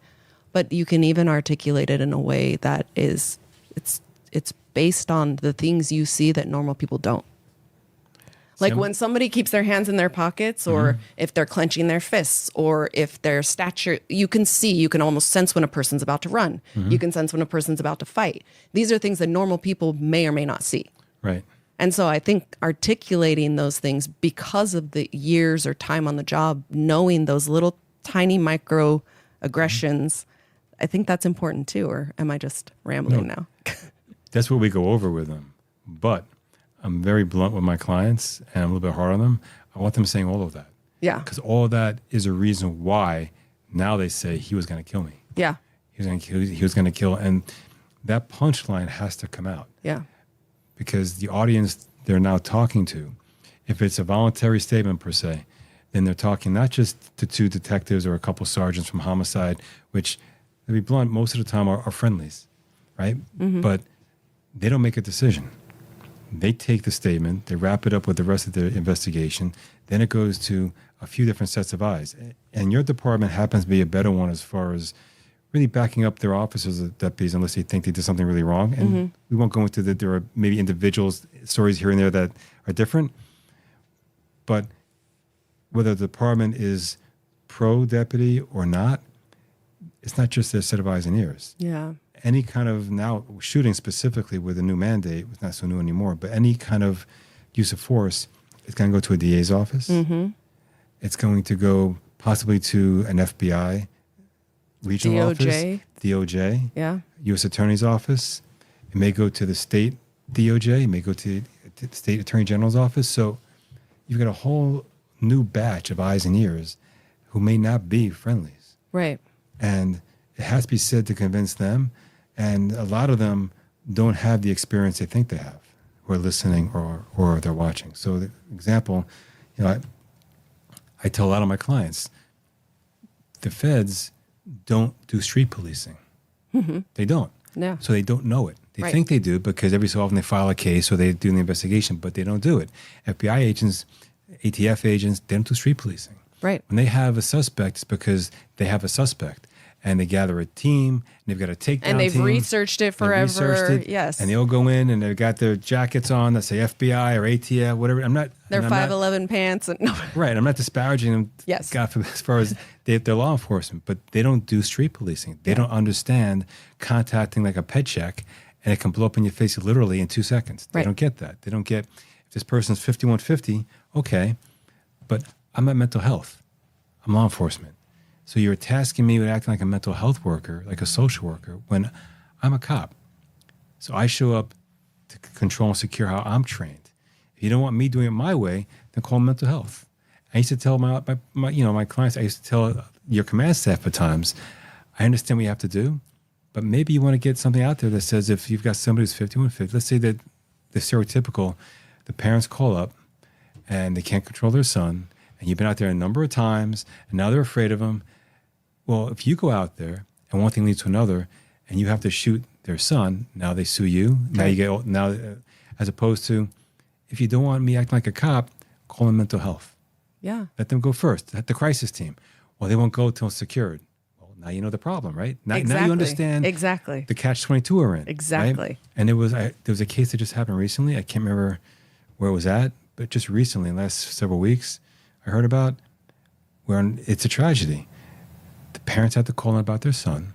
but you can even articulate it in a way that is, it's based on the things you see that normal people don't. Like when somebody keeps their hands in their pockets, or if they're clenching their fists, or if their stature, you can almost sense when a person's about to run. You can sense when a person's about to fight. These are things that normal people may or may not see. Right. And so I think articulating those things because of the years or time on the job, knowing those little tiny micro aggressions, I think that's important too. Or am I just rambling now? That's what we go over with them. But I'm very blunt with my clients, and I'm a little bit hard on them. I want them saying all of that. Yeah. Because all of that is a reason why now they say he was going to kill me. Yeah. He was going to kill. And that punchline has to come out. Yeah. Because the audience they're now talking to, if it's a voluntary statement per se, then they're talking not just to two detectives or a couple sergeants from homicide, which, to be blunt, most of the time are friendlies, right? But they don't make a decision. They take the statement, they wrap it up with the rest of the investigation, then it goes to a few different sets of eyes. And your department happens to be a better one as far as really backing up their officers or deputies unless they think they did something really wrong. And we won't go into that. There are maybe individuals, stories here and there that are different. But whether the department is pro-deputy or not, it's not just their set of eyes and ears. Yeah. Any kind of now shooting specifically with a new mandate, it's not so new anymore, but any kind of use of force is going to go to a DA's office. It's going to go possibly to an FBI regional office, DOJ, U.S. Attorney's Office. It may go to the state DOJ. It may go to the state Attorney General's office. So you've got a whole new batch of eyes and ears who may not be friendlies. Right. And it has to be said to convince them. And a lot of them don't have the experience they think they have, who are listening or they're watching. So the example, I tell a lot of my clients, the feds don't do street policing. They don't. Yeah. So they don't know it. They think they do because every so often they file a case or they do the investigation, but they don't do it. FBI agents, ATF agents, they don't do street policing. Right. When they have a suspect, it's because they have a suspect. And they gather a team, and they've got a takedown team. And they've researched it forever. Yes. And they all go in, and they've got their jackets on that say FBI or ATF, whatever. Their 5'11" pants. And no. Right. I'm not disparaging them. Yes. God, as far as they're law enforcement, but they don't do street policing. They don't understand contacting like a pet check, and it can blow up in your face literally in 2 seconds. They don't get that. They don't get, if this person's 5150, okay, but I'm at mental health. I'm law enforcement. So you're tasking me with acting like a mental health worker, like a social worker, when I'm a cop. So I show up to control and secure how I'm trained. If you don't want me doing it my way, then call mental health. I used to tell my clients, I used to tell your command staff at times, I understand what you have to do, but maybe you want to get something out there that says if you've got somebody who's 5150, let's say that the stereotypical, the parents call up and they can't control their son, and you've been out there a number of times, and now they're afraid of him. Well, if you go out there and one thing leads to another, and you have to shoot their son, now they sue you. Now you get as opposed to, if you don't want me acting like a cop, call them mental health. Yeah. Let them go first. At the crisis team. Well, they won't go until it's secured. Well, now you know the problem, right? Now you understand the catch-22 we're in. Exactly. Right? And there was a case that just happened recently. I can't remember where it was at, but just recently, in the last several weeks, I heard about where it's a tragedy. The parents had to call in about their son,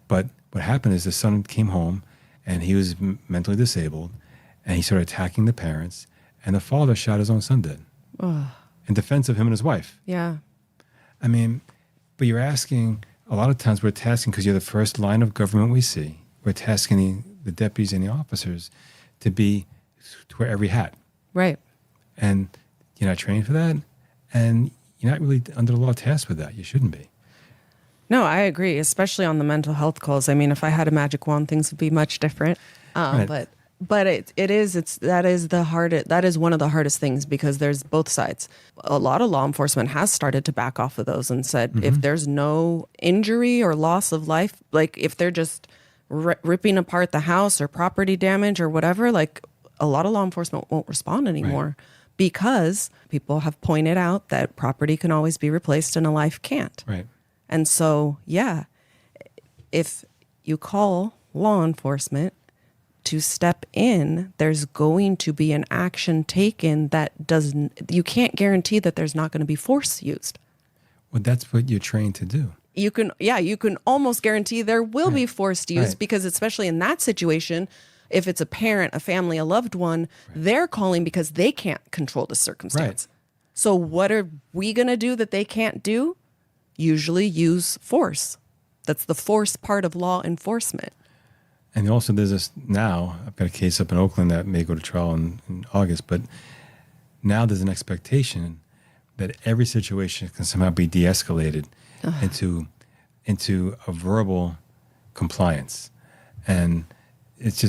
but what happened is the son came home and he was mentally disabled, and he started attacking the parents, and the father shot his own son dead in defense of him and his wife. Yeah. I mean, but you're asking, a lot of times we're tasking, because you're the first line of government we see, we're tasking the deputies and the officers to wear every hat. Right. And you're not trained for that, and you're not really under the law tasked with that. You shouldn't be. No, I agree, especially on the mental health calls. I mean, if I had a magic wand, things would be much different. Right. But that is one of the hardest things, because there's both sides. A lot of law enforcement has started to back off of those and said, if there's no injury or loss of life, like if they're just ripping apart the house or property damage or whatever, like a lot of law enforcement won't respond anymore because people have pointed out that property can always be replaced and a life can't. Right. And so, yeah, if you call law enforcement to step in, there's going to be an action taken that doesn't, you can't guarantee that there's not going to be force used. Well, that's what you're trained to do. You can almost guarantee there will be forced use because especially in that situation, if it's a parent, a family, a loved one, they're calling because they can't control the circumstance. Right. So what are we going to do that they can't do? Usually use force. That's the force part of law enforcement. And also there's this now, I've got a case up in Oakland that may go to trial in August, but now there's an expectation that every situation can somehow be de-escalated into a verbal compliance. And it's to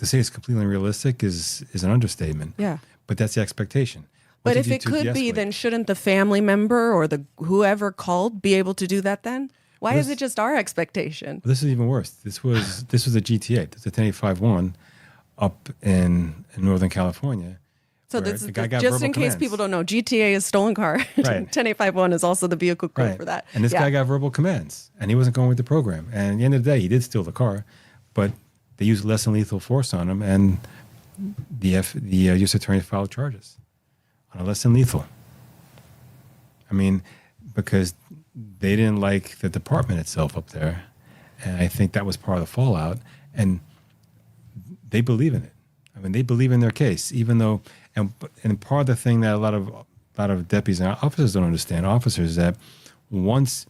say it's completely unrealistic is an understatement. Yeah. But that's the expectation. But if it could be, then shouldn't the family member or the whoever called be able to do that then? Why is it just our expectation? Well, this is even worse. This was a GTA. This is a 10.851 up in Northern California. So this is just in case people don't know, GTA is stolen car. Right. 10.851 is also the vehicle code for that. And this guy got verbal commands, and he wasn't going with the program. And at the end of the day, he did steal the car, but they used less than lethal force on him, and the U.S. attorney filed charges on a less than lethal. I mean, because they didn't like the department itself up there, and I think that was part of the fallout. And they believe in it. I mean, they believe in their case, even though. And part of the thing that a lot of deputies and officers don't understand, officers, that once,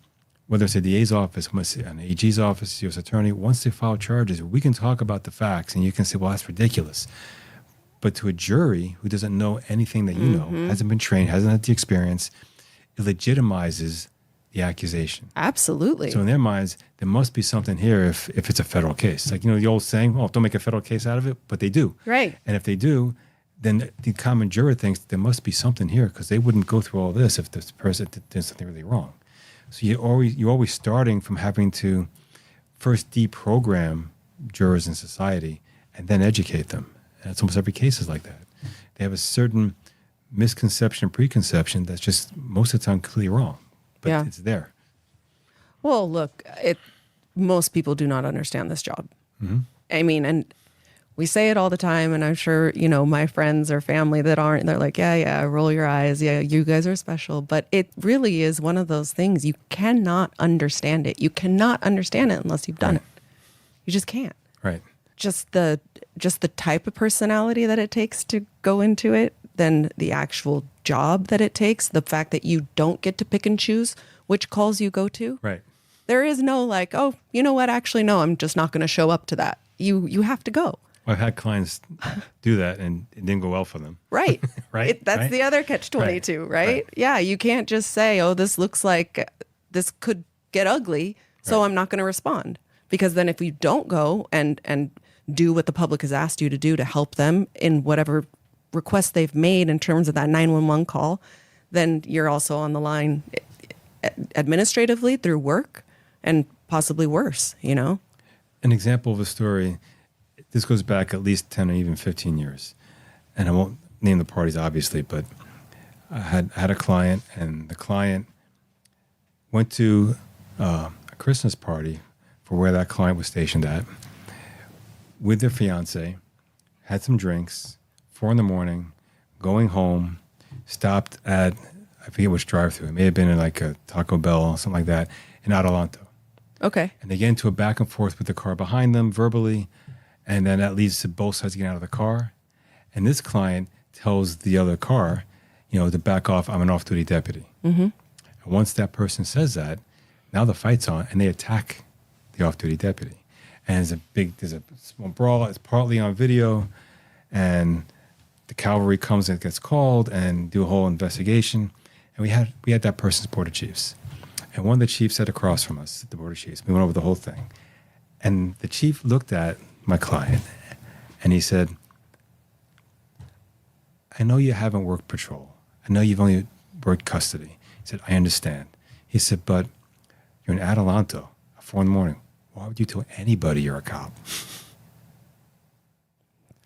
whether it's a DA's office, an AG's office, U.S. attorney, once they file charges, we can talk about the facts, and you can say, well, that's ridiculous. But to a jury who doesn't know anything that you know, hasn't been trained, hasn't had the experience, it legitimizes the accusation. Absolutely. So in their minds, there must be something here if it's a federal case. Like, the old saying, well, don't make a federal case out of it, but they do. Right. And if they do, then the common juror thinks there must be something here because they wouldn't go through all this if this person did something really wrong. So you're always starting from having to first deprogram jurors in society and then educate them. And it's almost every case is like that. They have a certain misconception, preconception that's just most of the time completely wrong, but it's there. Well, look, most people do not understand this job. Mm-hmm. I mean, and we say it all the time, and I'm sure, my friends or family that aren't, they're like, yeah, roll your eyes. Yeah, you guys are special. But it really is one of those things. You cannot understand it. You cannot understand it unless you've done it. You just can't. Right. Just the type of personality that it takes to go into it, then the actual job that it takes, the fact that you don't get to pick and choose which calls you go to. Right. There is no like, oh, you know what? Actually, no, I'm just not going to show up to that. You have to go. I've had clients do that and it didn't go well for them. Right. Right. That's the other catch-22, right? Yeah. You can't just say, oh, this looks like this could get ugly, so I'm not going to respond. Because then if you don't go and do what the public has asked you to do to help them in whatever requests they've made in terms of that 911 call, then you're also on the line administratively through work and possibly worse, An example of a story. This goes back at least 10 or even 15 years. And I won't name the parties, obviously, but I had a client, and the client went to a Christmas party for where that client was stationed at with their fiance, had some drinks, 4 a.m, going home, stopped at, I forget which drive-thru. It may have been in like a Taco Bell or something like that in Adelanto. Okay. And they get into a back and forth with the car behind them verbally. And then that leads to both sides getting out of the car. And this client tells the other car, to back off, I'm an off-duty deputy. Mm-hmm. And once that person says that, now the fight's on, and they attack the off-duty deputy. And there's a small brawl. It's partly on video. And the cavalry comes and gets called and do a whole investigation. And we had that person's board of chiefs. And one of the chiefs sat across from us at the board of chiefs. We went over the whole thing. And the chief looked at my client, and he said, I know you haven't worked patrol. I know you've only worked custody. He said, I understand. He said, but you're in Adelanto at 4 a.m. why would you tell anybody you're a cop?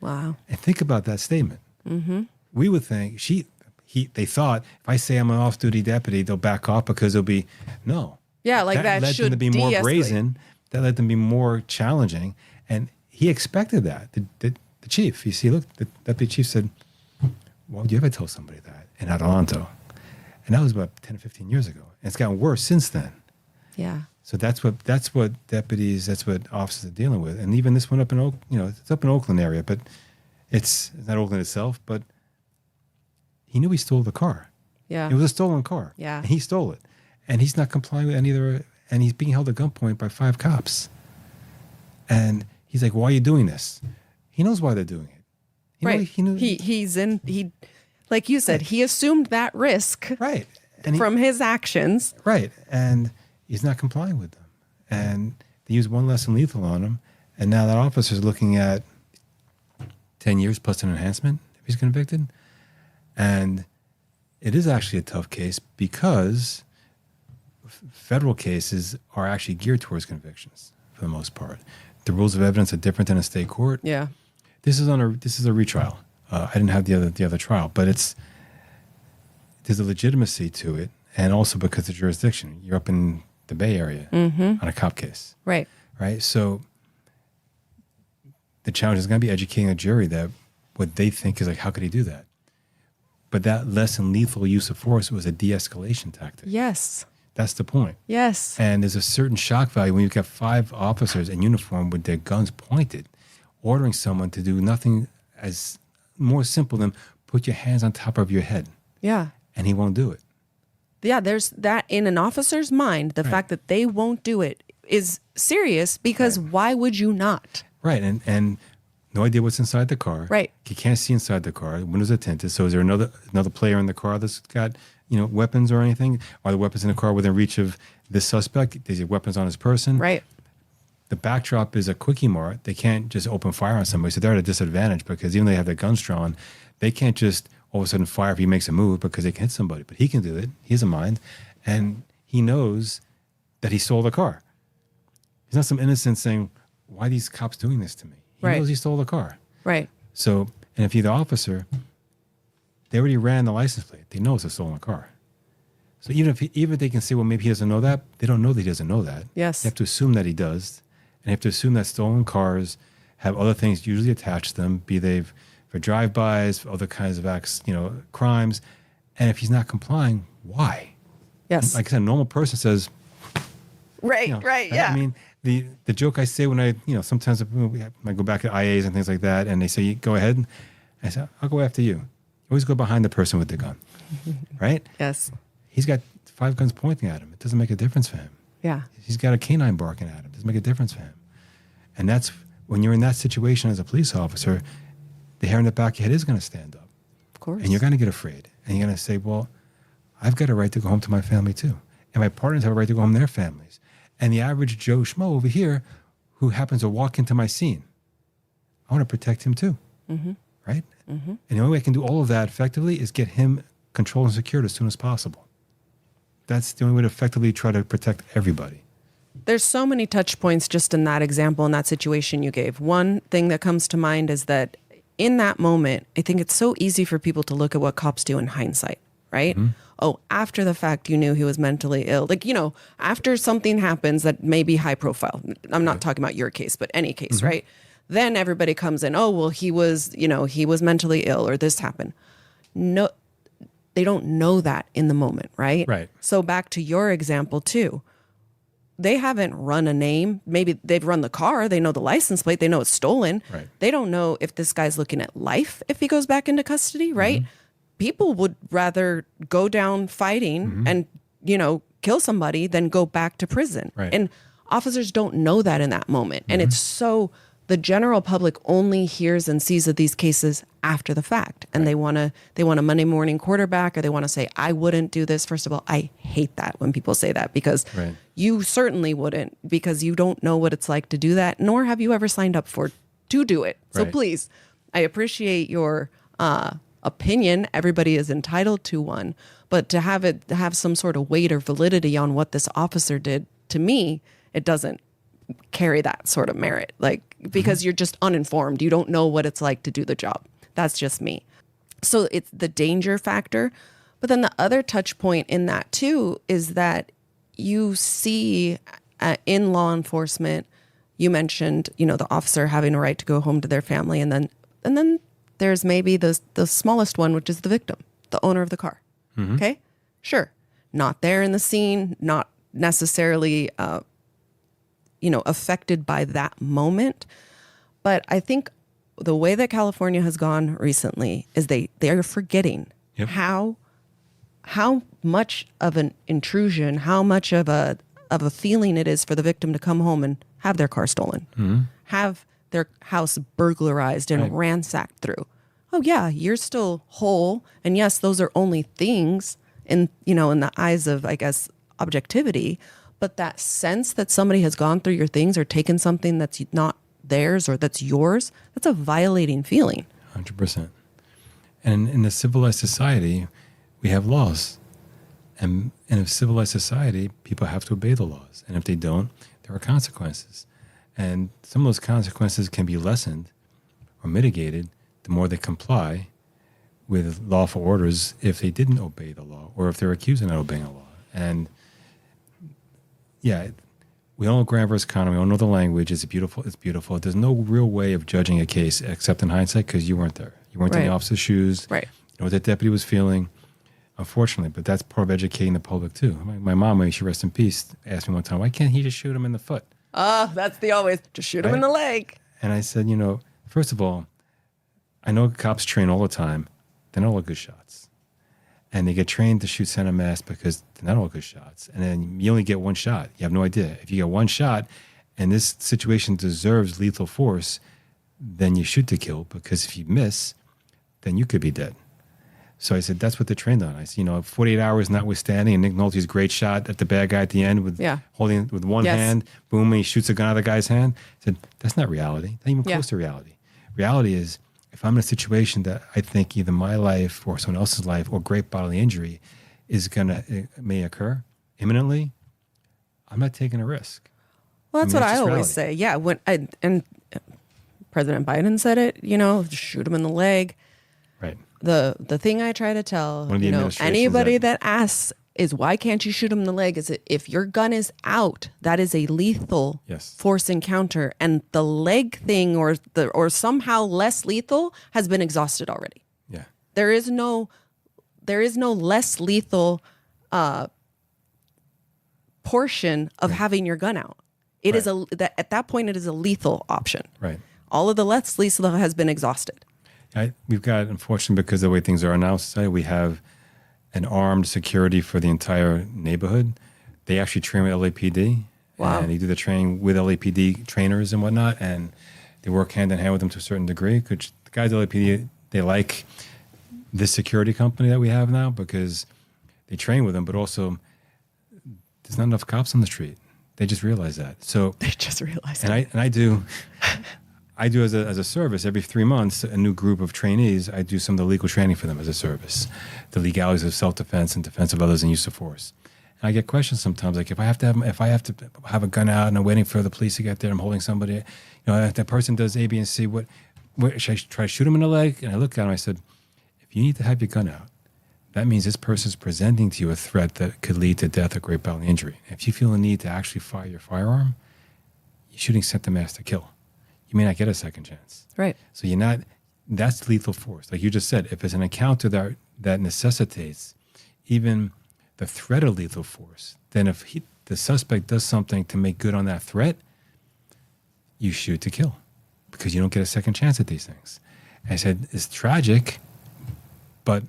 Wow. And think about that statement. Mm-hmm. We would think they thought if I say I'm an off-duty deputy, they'll back off because they'll be no. Yeah, like that led should them to be more brazen. That led them to be more challenging, and he expected that. The chief, you see, look, the deputy chief said, "Why would you ever tell somebody that in Adelanto?" And that was about 10 or 15 years ago, and it's gotten worse since then. Yeah. So that's what deputies, that's what officers are dealing with, and even this one up in it's up in Oakland area, but it's not Oakland itself, but he knew he stole the car. Yeah. It was a stolen car. Yeah. And he stole it. And he's not complying with any other, and he's being held at gunpoint by 5 cops. And he's like, why are you doing this? He knows why they're doing it. Right. He knew. He, like you said, he assumed that risk Right. And from his actions. Right. And he's not complying with them. And they used one less than lethal on him. And now that officer's looking at 10 years plus an enhancement if he's convicted. And it is actually a tough case because federal cases are actually geared towards convictions for the most part. The rules of evidence are different than a state court. Yeah. This is a retrial. I didn't have the other trial, but there's a legitimacy to it, and also because of jurisdiction. You're up in the Bay Area on a cop case. Right. Right. So the challenge is going to be educating a jury that what they think is like, how could he do that? But that less than lethal use of force was a de-escalation tactic. Yes. That's the point. Yes. And there's a certain shock value when you've got 5 officers in uniform with their guns pointed, ordering someone to do nothing as more simple than put your hands on top of your head. Yeah. And he won't do it. Yeah, there's that in an officer's mind. The fact that they won't do it is serious because why would you not? Right. And no idea what's inside the car. Right. You can't see inside the car. The windows are tinted. So is there another player in the car that's got, weapons or anything? Are the weapons in the car within reach of this suspect? Does he have weapons on his person? Right. The backdrop is a quickie mart. They can't just open fire on somebody. So they're at a disadvantage because even though they have their guns drawn, they can't just all of a sudden fire if he makes a move because they can hit somebody. But he can do it. He has a mind. And he knows that he stole the car. He's not some innocent saying, why are these cops doing this to me? He knows he stole the car. Right. So, and if you're the officer, they already ran the license plate. They know it's a stolen car. So even if they can say, well, maybe he doesn't know that, they don't know that he doesn't know that. Yes. You have to assume that he does. And you have to assume that stolen cars have other things usually attached to them, be they for drive-bys, for other kinds of acts, crimes. And if he's not complying, why? Yes. Like I said, a normal person says, right, yeah. I mean, the joke I say when I, sometimes I go back at IAs and things like that, and they say, go ahead. I say, I'll go after you. Always go behind the person with the gun, right? Yes. He's got 5 guns pointing at him. It doesn't make a difference for him. Yeah. He's got a canine barking at him. It doesn't make a difference for him. And that's when you're in that situation as a police officer, the hair in the back of your head is going to stand up. Of course. And you're going to get afraid. And you're going to say, well, I've got a right to go home to my family too. And my partners have a right to go home to their families. And the average Joe Schmo over here who happens to walk into my scene, I want to protect him too. Mm-hmm. Right? Mm-hmm. And the only way I can do all of that effectively is get him controlled and secured as soon as possible. That's the only way to effectively try to protect everybody. There's so many touch points just in that example, in that situation you gave. One thing that comes to mind is that in that moment, I think it's so easy for people to look at what cops do in hindsight, right? Mm-hmm. Oh, after the fact, you knew he was mentally ill. Like, after something happens that may be high profile. I'm not talking about your case, but any case, right? Then everybody comes in, oh, well, he was mentally ill or this happened. No, they don't know that in the moment, right? Right. So back to your example too. They haven't run a name. Maybe they've run the car. They know the license plate. They know it's stolen. Right. They don't know if this guy's looking at life if he goes back into custody, right? Mm-hmm. People would rather go down fighting and, kill somebody than go back to prison. Right. And officers don't know that in that moment. And it's so the general public only hears and sees of these cases after the fact. And they want a Monday morning quarterback, or they want to say, I wouldn't do this. First of all, I hate that when people say that, because you certainly wouldn't, because you don't know what it's like to do that, nor have you ever signed up to do it. So please, I appreciate your opinion. Everybody is entitled to one, but to have some sort of weight or validity on what this officer did, to me, it doesn't carry that sort of merit, like, because you're just uninformed. You don't know what it's like to do the job. That's just me. So it's the danger factor. But then the other touch point in that too is that you see in law enforcement, you mentioned, the officer having a right to go home to their family. And then there's maybe the smallest one, which is the victim, the owner of the car. Okay, sure. Not there in the scene, not necessarily, affected by that moment. But I think the way that California has gone recently is they are forgetting how much of an intrusion, how much of a feeling it is for the victim to come home and have their car stolen, have their house burglarized and ransacked through. Oh yeah, you're still whole, and yes, those are only things in the eyes of, I guess, objectivity. But that sense that somebody has gone through your things or taken something that's not theirs or that's yours, that's a violating feeling. 100%. And in a civilized society, we have laws. And in a civilized society, people have to obey the laws. And if they don't, there are consequences. And some of those consequences can be lessened or mitigated the more they comply with lawful orders if they didn't obey the law or if they're accused of not obeying the law. And yeah, we all know Graham versus Connor. We all know the language. It's beautiful. It's beautiful. There's no real way of judging a case except in hindsight because you weren't there. You weren't in the officer's shoes. Right. You know what that deputy was feeling, unfortunately. But that's part of educating the public too. My mom, may she rest in peace, asked me one time, why can't he just shoot him in the foot? That's the always, just shoot him in the leg. And I said, first of all, I know cops train all the time. They're not all good shots. And they get trained to shoot center mass because they're not all good shots. And then you only get one shot. You have no idea. If you get one shot and this situation deserves lethal force, then you shoot to kill, because if you miss, then you could be dead. So I said, that's what they're trained on. I said, 48 hours notwithstanding, and Nick Nolte's great shot at the bad guy at the end with holding it with one hand, boom, and he shoots a gun out of the guy's hand. I said, that's not reality. Not even close to reality. Reality is, if I'm in a situation that I think either my life or someone else's life or great bodily injury may occur imminently, I'm not taking a risk. Well, that's what I always say. Yeah, and President Biden said it, just shoot him in the leg. Right. The thing I try to tell, anybody that asks is, why can't you shoot him in the leg? Is if your gun is out, that is a lethal force encounter, and the leg thing or somehow less lethal has been exhausted already. Yeah. There is no less lethal portion of having your gun out. It is at that point it is a lethal option. Right. All of the less lethal has been exhausted. We've got, unfortunately, because of the way things are now in society, we have an armed security for the entire neighborhood. They actually train with LAPD. Wow. And they do the training with LAPD trainers and whatnot, and they work hand in hand with them to a certain degree. Because the guys at LAPD, they like this security company that we have now because they train with them, but also there's not enough cops on the street. They just realize that. So they just realize that. And I do as a service every 3 months, a new group of trainees. I do some of the legal training for them as a service, the legalities of self-defense and defense of others and use of force. And I get questions sometimes, like if I have to have a gun out and I'm waiting for the police to get there, I'm holding somebody. If that person does A, B, and C, what should I try to shoot him in the leg? And I look at him, I said, if you need to have your gun out, that means this person is presenting to you a threat that could lead to death or great bodily injury. If you feel the need to actually fire your firearm, you're shooting center mass to kill. You may not get a second chance. Right. So that's lethal force. Like you just said, if it's an encounter that necessitates even the threat of lethal force, then if the suspect does something to make good on that threat, you shoot to kill because you don't get a second chance at these things. And I said, it's tragic, but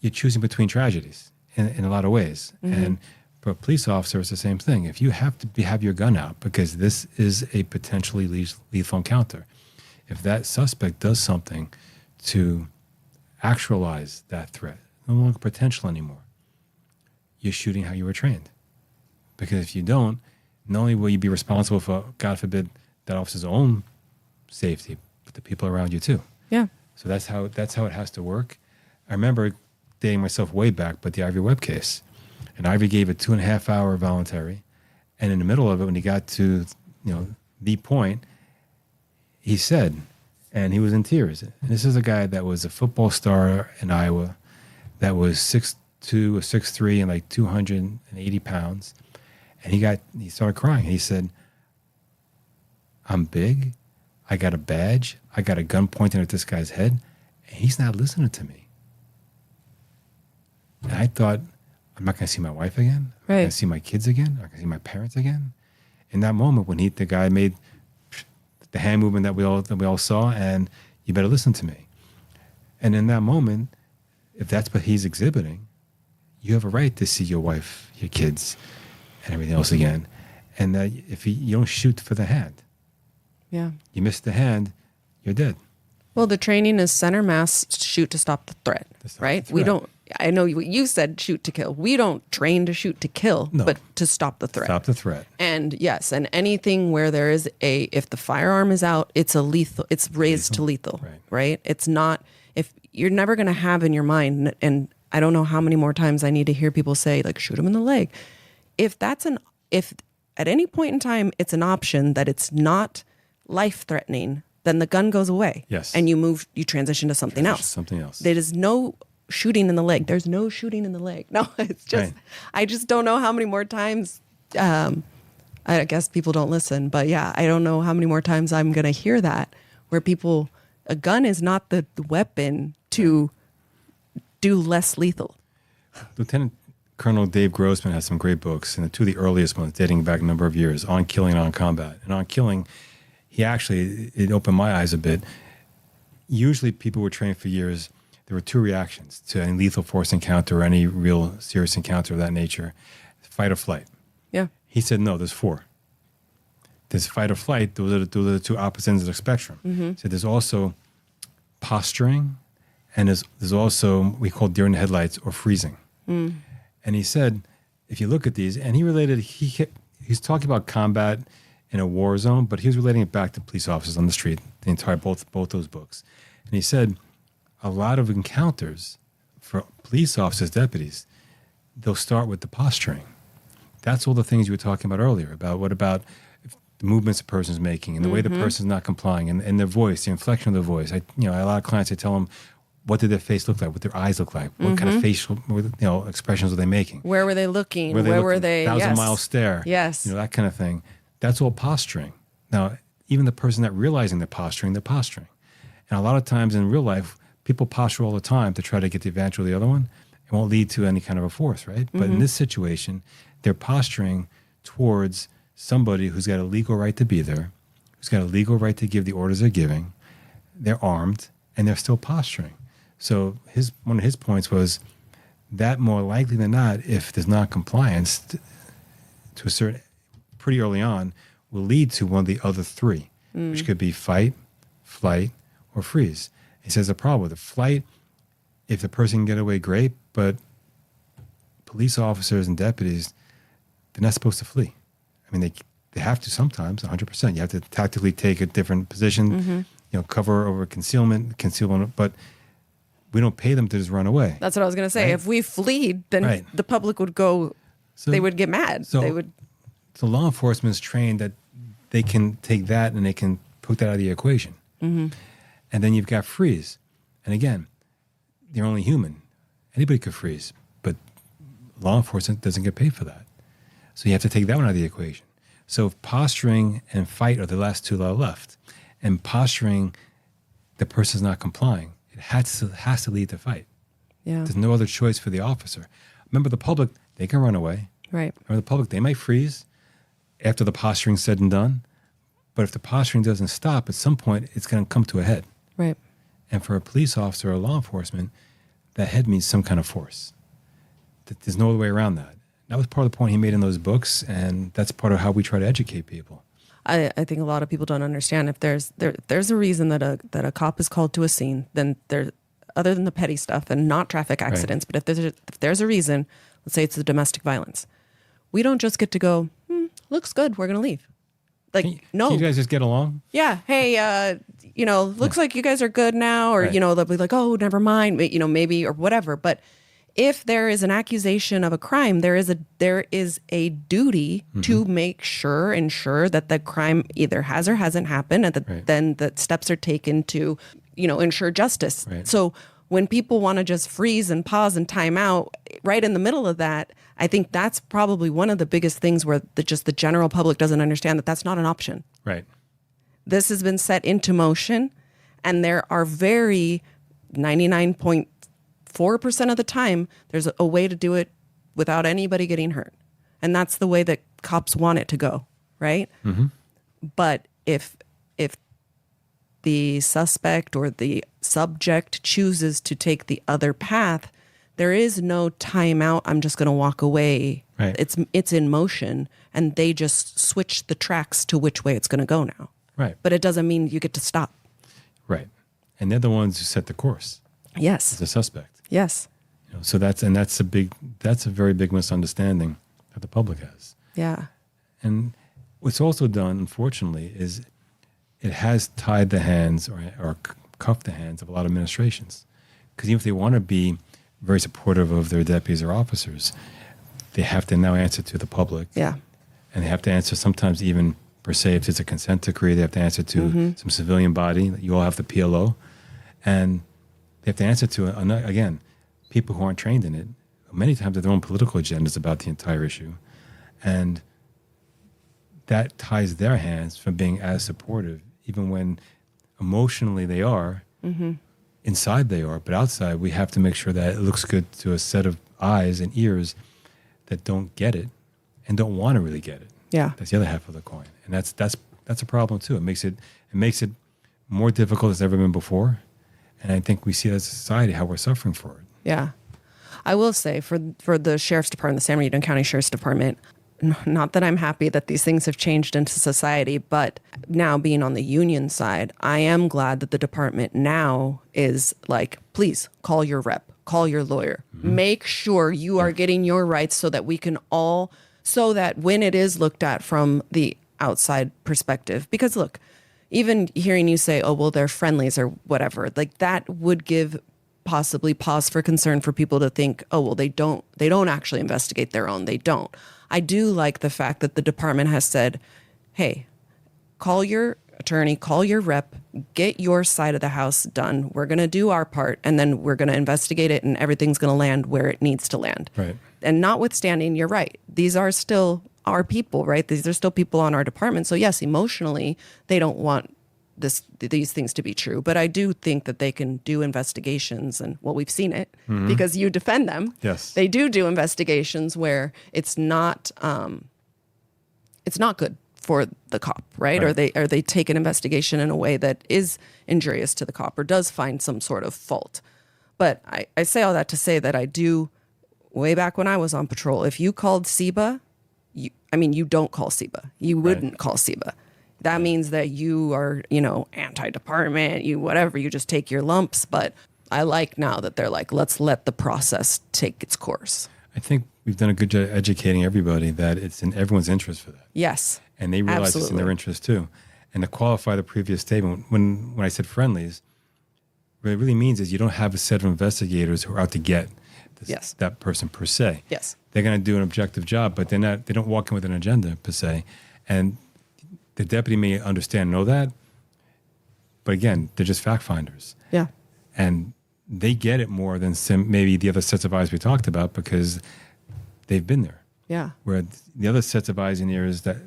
you're choosing between tragedies in a lot of ways. Mm-hmm. And for a police officer, it's the same thing. If you have to have your gun out because this is a potentially lethal encounter, if that suspect does something to actualize that threat, no longer potential anymore, you're shooting how you were trained. Because if you don't, not only will you be responsible for, God forbid, that officer's own safety, but the people around you too. Yeah. So that's how it has to work. I remember dating myself way back, but the Ivy Webb case. And Ivy gave a 2.5 hour voluntary. And in the middle of it, when he got to the point, he said, and he was in tears. And this is a guy that was a football star in Iowa that was 6'2" or 6'3" and like 280 pounds. And he started crying. He said, I'm big. I got a badge. I got a gun pointing at this guy's head. And he's not listening to me. And I thought, I'm not going to see my wife again. I'm not going to see my kids again. I'm not going to see my parents again. In that moment when the guy made the hand movement that we all saw, and you better listen to me. And in that moment, if that's what he's exhibiting, you have a right to see your wife, your kids, and everything else again. And that if you don't shoot for the hand, you miss the hand, you're dead. Well, the training is center mass, shoot to stop the threat, right? We don't. I know you said shoot to kill. We don't train to shoot to kill, but to stop the threat. Stop the threat. And yes, and anything where there is if the firearm is out, it's it's raised to lethal, right? It's not, if you're never going to have in your mind, and I don't know how many more times I need to hear people say, like, shoot him in the leg. If at any point in time, it's an option that it's not life-threatening, then the gun goes away. Yes. And you transition to something else. Something else. There is no shooting in the leg. There's no shooting in the leg. No, it's just, I just don't know how many more times, I guess people don't listen, but yeah, I don't know how many more times I'm going to hear that, where a gun is not the weapon to do less lethal. Lieutenant Colonel Dave Grossman has some great books, and two of the earliest ones dating back a number of years, On Killing and On Combat. And On Killing, it opened my eyes a bit. Usually people were trained for years. There were two reactions to any lethal force encounter or any real serious encounter of that nature: fight or flight. Yeah. He said, no, there's four. There's fight or flight. Those are the two opposite ends of the spectrum. Mm-hmm. So there's also posturing, and there's also, we call deer in the headlights or freezing. Mm. And he said, if you look at these, and he's talking about combat in a war zone, but he was relating it back to police officers on the street, both those books. And he said, a lot of encounters for police officers, deputies, they'll start with the posturing. That's all the things you were talking about earlier, about what about the movements a person's making and the way the person's not complying, and their voice, the inflection of their voice. A lot of clients, I tell them, what did their face look like? What their eyes look like? What kind of facial expressions were they making? Where were they looking? Where were they? 1,000-mile stare. Yes. That kind of thing. That's all posturing. Now, even the person not realizing they're posturing. And a lot of times in real life, people posture all the time to try to get the advantage of the other one. It won't lead to any kind of a force, right? But in this situation, they're posturing towards somebody who's got a legal right to be there, who's got a legal right to give the orders they're giving. They're armed, and they're still posturing. So one of his points was that more likely than not, if there's not compliance to a certain, pretty early on, will lead to one of the other three, which could be fight, flight, or freeze. He says the problem with the flight, if the person can get away, great, but police officers and deputies, they're not supposed to flee. I mean, they have to sometimes, 100%. You have to tactically take a different position, cover over concealment, but we don't pay them to just run away. That's what I was going to say. Right? If we fleed, then the public would go, they would get mad. So law enforcement's trained that they can take that and they can put that out of the equation. Mm-hmm. And then you've got freeze. And again, they're only human. Anybody could freeze, but law enforcement doesn't get paid for that. So you have to take that one out of the equation. So if posturing and fight are the last two that are left, and posturing, the person's not complying, it has to lead to fight. Yeah. There's no other choice for the officer. Remember, the public, they can run away. Right. Remember, the public, they might freeze after the posturing's said and done. But if the posturing doesn't stop, at some point, it's going to come to a head. Right. And for a police officer or law enforcement, that head means some kind of force. There's no other way around that. That was part of the point he made in those books, and that's part of how we try to educate people. I think a lot of people don't understand, if there's a reason that a cop is called to a scene, then there, other than the petty stuff and not traffic accidents, right. But if there's a reason, let's say it's the domestic violence, we don't just get to go, looks good, we're going to leave. No. Can you guys just get along? Yeah. Hey, looks like you guys are good now, or, they'll be like, oh, never mind, maybe, or whatever. But if there is an accusation of a crime, there is a duty to ensure that the crime either has or hasn't happened, and then the steps are taken to, ensure justice. Right. So when people want to just freeze and pause and time out right in the middle of that, I think that's probably one of the biggest things where the general public doesn't understand that that's not an option. Right. This has been set into motion, and there are very 99.4% of the time, there's a way to do it without anybody getting hurt. And that's the way that cops want it to go, right? Mm-hmm. But if the suspect or the subject chooses to take the other path, there is no timeout. I'm just going to walk away. Right. It's in motion, and they just switch the tracks to which way it's going to go now. Right. But it doesn't mean you get to stop. Right. And they're the ones who set the course. Yes. As a suspect. Yes. So that's a very big misunderstanding that the public has. Yeah. And what's also done, unfortunately, is it has tied the hands or cuffed the hands of a lot of administrations. Because even if they want to be very supportive of their deputies or officers, they have to now answer to the public. Yeah. And they have to answer sometimes even per se, if it's a consent decree, they have to answer to some civilian body. You all have the PLO. And they have to answer to, again, people who aren't trained in it. Many times have their own political agendas about the entire issue. And that ties their hands from being as supportive, even when emotionally they are, inside they are, but outside we have to make sure that it looks good to a set of eyes and ears that don't get it and don't want to really get it. Yeah. That's the other half of the coin. And that's a problem too. It makes it more difficult than it's ever been before. And I think we see as a society how we're suffering for it. Yeah. I will say for the Sheriff's Department, the San Bernardino County Sheriff's Department, not that I'm happy that these things have changed into society, but now being on the union side, I am glad that the department now is like, please call your rep, call your lawyer, make sure you are getting your rights so that we can all, so that when it is looked at from the outside perspective, because look, even hearing you say, oh, well, they're friendlies or whatever, like that would give possibly pause for concern for people to think, oh, well, they don't actually investigate their own. They don't. I do like the fact that the department has said, hey, call your attorney, call your rep, get your side of the house done. We're going to do our part, and then we're going to investigate it, and everything's going to land where it needs to land. Right. And notwithstanding, you're right. These are still our people, right? These are still people on our department. So yes, emotionally, they don't want these things to be true. But I do think that they can do investigations, and well, we've seen it because you defend them. Yes. They do investigations where it's not good for the cop, right? Or they take an investigation in a way that is injurious to the cop or does find some sort of fault. But I say all that to say that I do, way back when I was on patrol, if you called SEBA, you don't call SEBA. You wouldn't call SEBA. That means that you are, anti-department, you just take your lumps. But I like now that they're like, let's let the process take its course. I think we've done a good job educating everybody that it's in everyone's interest for that. Yes. And they realize it's in their interest too. And to qualify the previous statement, when I said friendlies, what it really means is you don't have a set of investigators who are out to get that person per se. Yes. They're going to do an objective job, but they don't walk in with an agenda per se. And the deputy may understand and know that, but again, they're just fact finders. Yeah. And they get it more than maybe the other sets of eyes we talked about because they've been there. Yeah. Where the other sets of eyes and ears that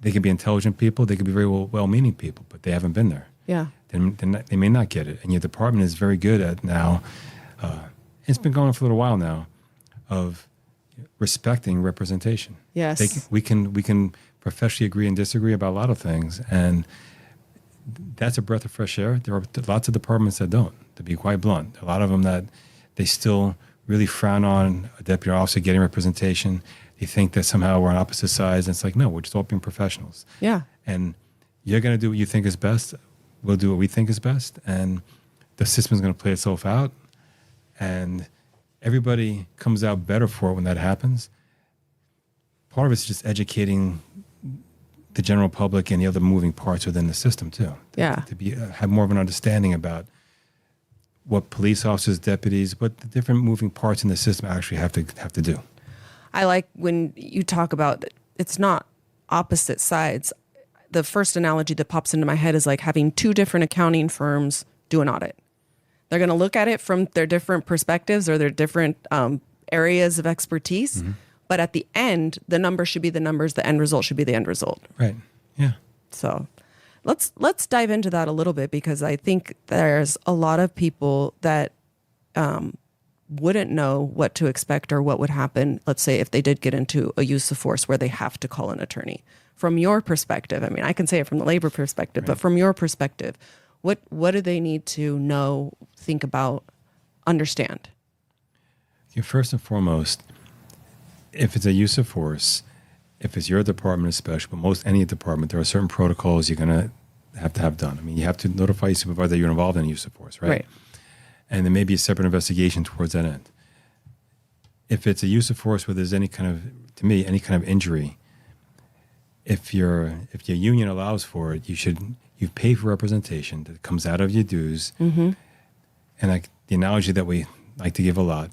they could be intelligent people, they could be very well-meaning people, but they haven't been there. Yeah. They may not get it. And your department is very good at now, it's been going on for a little while now, of respecting representation. Yes. We can professionally agree and disagree about a lot of things, and that's a breath of fresh air. There are lots of departments that don't, to be quite blunt. A lot of them that they still really frown on a deputy officer getting representation. They think that somehow we're on opposite sides, and it's like, no, we're just all being professionals. Yeah. And you're going to do what you think is best. We'll do what we think is best, and the system's going to play itself out, and everybody comes out better for it when that happens. Part of it's just educating the general public and the other moving parts within the system too. To have more of an understanding about what police officers, deputies, what the different moving parts in the system actually have to do. I like when you talk about it's not opposite sides. The first analogy that pops into my head is like having two different accounting firms do an audit. They're going to look at it from their different perspectives or their different areas of expertise. Mm-hmm. But at the end, the numbers should be the numbers. The end result should be the end result. Right. Yeah. So let's dive into that a little bit, because I think there's a lot of people that wouldn't know what to expect or what would happen, let's say, if they did get into a use of force where they have to call an attorney. From your perspective, I mean, I can say it from the labor perspective, right, but from your perspective, what do they need to know, think about, understand? First and foremost, if it's a use of force, if it's your department especially, but any department, there are certain protocols you're going to have done. I mean, you have to notify your supervisor that you're involved in a use of force, right? Right. And there may be a separate investigation towards that end. If it's a use of force where there's any kind of injury, if your union allows for it, you pay for representation that comes out of your dues. Mm-hmm. And the analogy that we like to give a lot,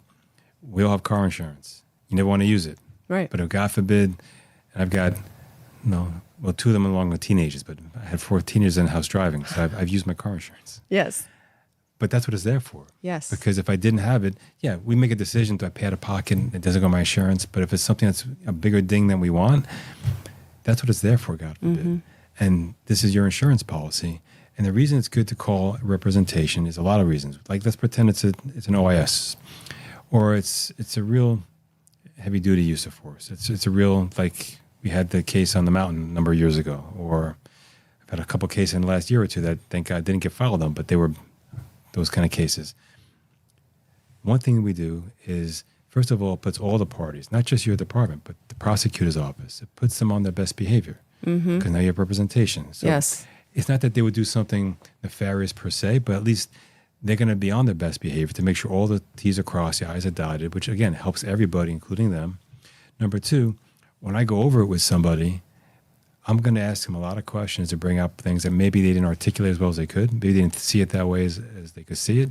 we all have car insurance. You never want to use it. Right. But if God forbid, and I've got, two of them along with teenagers, but I had 4 teenagers in the house driving, so I've used my car insurance. Yes. But that's what it's there for. Yes. Because if I didn't have it, we make a decision, do I pay out of pocket? It doesn't go on my insurance. But if it's something that's a bigger ding than we want, that's what it's there for, God forbid. Mm-hmm. And this is your insurance policy. And the reason it's good to call representation is a lot of reasons. Like, let's pretend it's an OIS, or it's a real heavy-duty use of force. It's a real, like we had the case on the mountain a number of years ago, or I've had a couple cases in the last year or two that, thank God, didn't get filed on, but they were those kind of cases. One thing we do is, first of all, it puts all the parties, not just your department, but the prosecutor's office, it puts them on their best behavior, because now you have representation. So yes. It's not that they would do something nefarious per se, but at least they're going to be on their best behavior to make sure all the T's are crossed, the I's are dotted, which again helps everybody, including them. Number 2, when I go over it with somebody, I'm going to ask them a lot of questions to bring up things that maybe they didn't articulate as well as they could. Maybe they didn't see it that way as they could see it.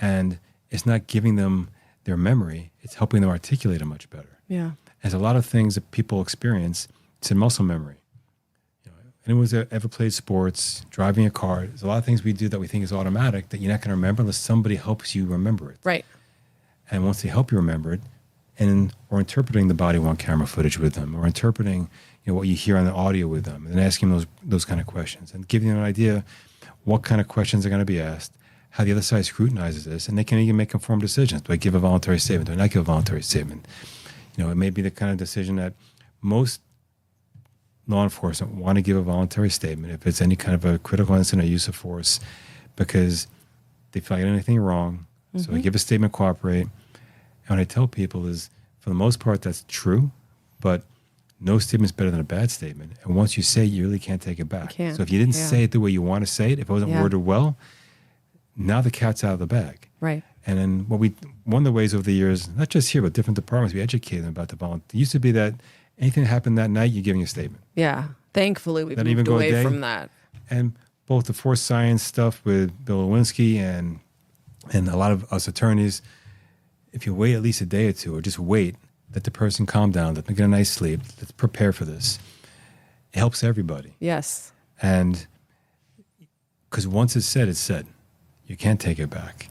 And it's not giving them their memory. It's helping them articulate it much better. Yeah. There's a lot of things that people experience. It's in muscle memory. Anyone who's ever played sports, driving a car, there's a lot of things we do that we think is automatic that you're not going to remember unless somebody helps you remember it. Right. And once they help you remember it, or interpreting the body-worn camera footage with them, or interpreting what you hear on the audio with them, and asking those kind of questions, and giving them an idea what kind of questions are going to be asked, how the other side scrutinizes this, and they can even make informed decisions. Do I give a voluntary statement? Do I not give a voluntary statement? It may be the kind of decision that most law enforcement want to give a voluntary statement if it's any kind of a critical incident or use of force, because they feel like anything wrong. Mm-hmm. So I give a statement, cooperate. And what I tell people is, for the most part, that's true, but no statement's better than a bad statement. And once you say it, you really can't take it back. So if you didn't say it the way you want to say it, if it wasn't worded well, now the cat's out of the bag. Right. And then one of the ways over the years, not just here, but different departments, we educate them about the volunteer. It used to be that anything that happened that night, you're giving a statement. Yeah. Thankfully, we've moved away from that. And both the force science stuff with Bill Lewinsky and a lot of us attorneys, if you wait at least a day or two, or just wait, let the person calm down, let them get a nice sleep, let's prepare for this. It helps everybody. Yes. And because once it's said, it's said. You can't take it back.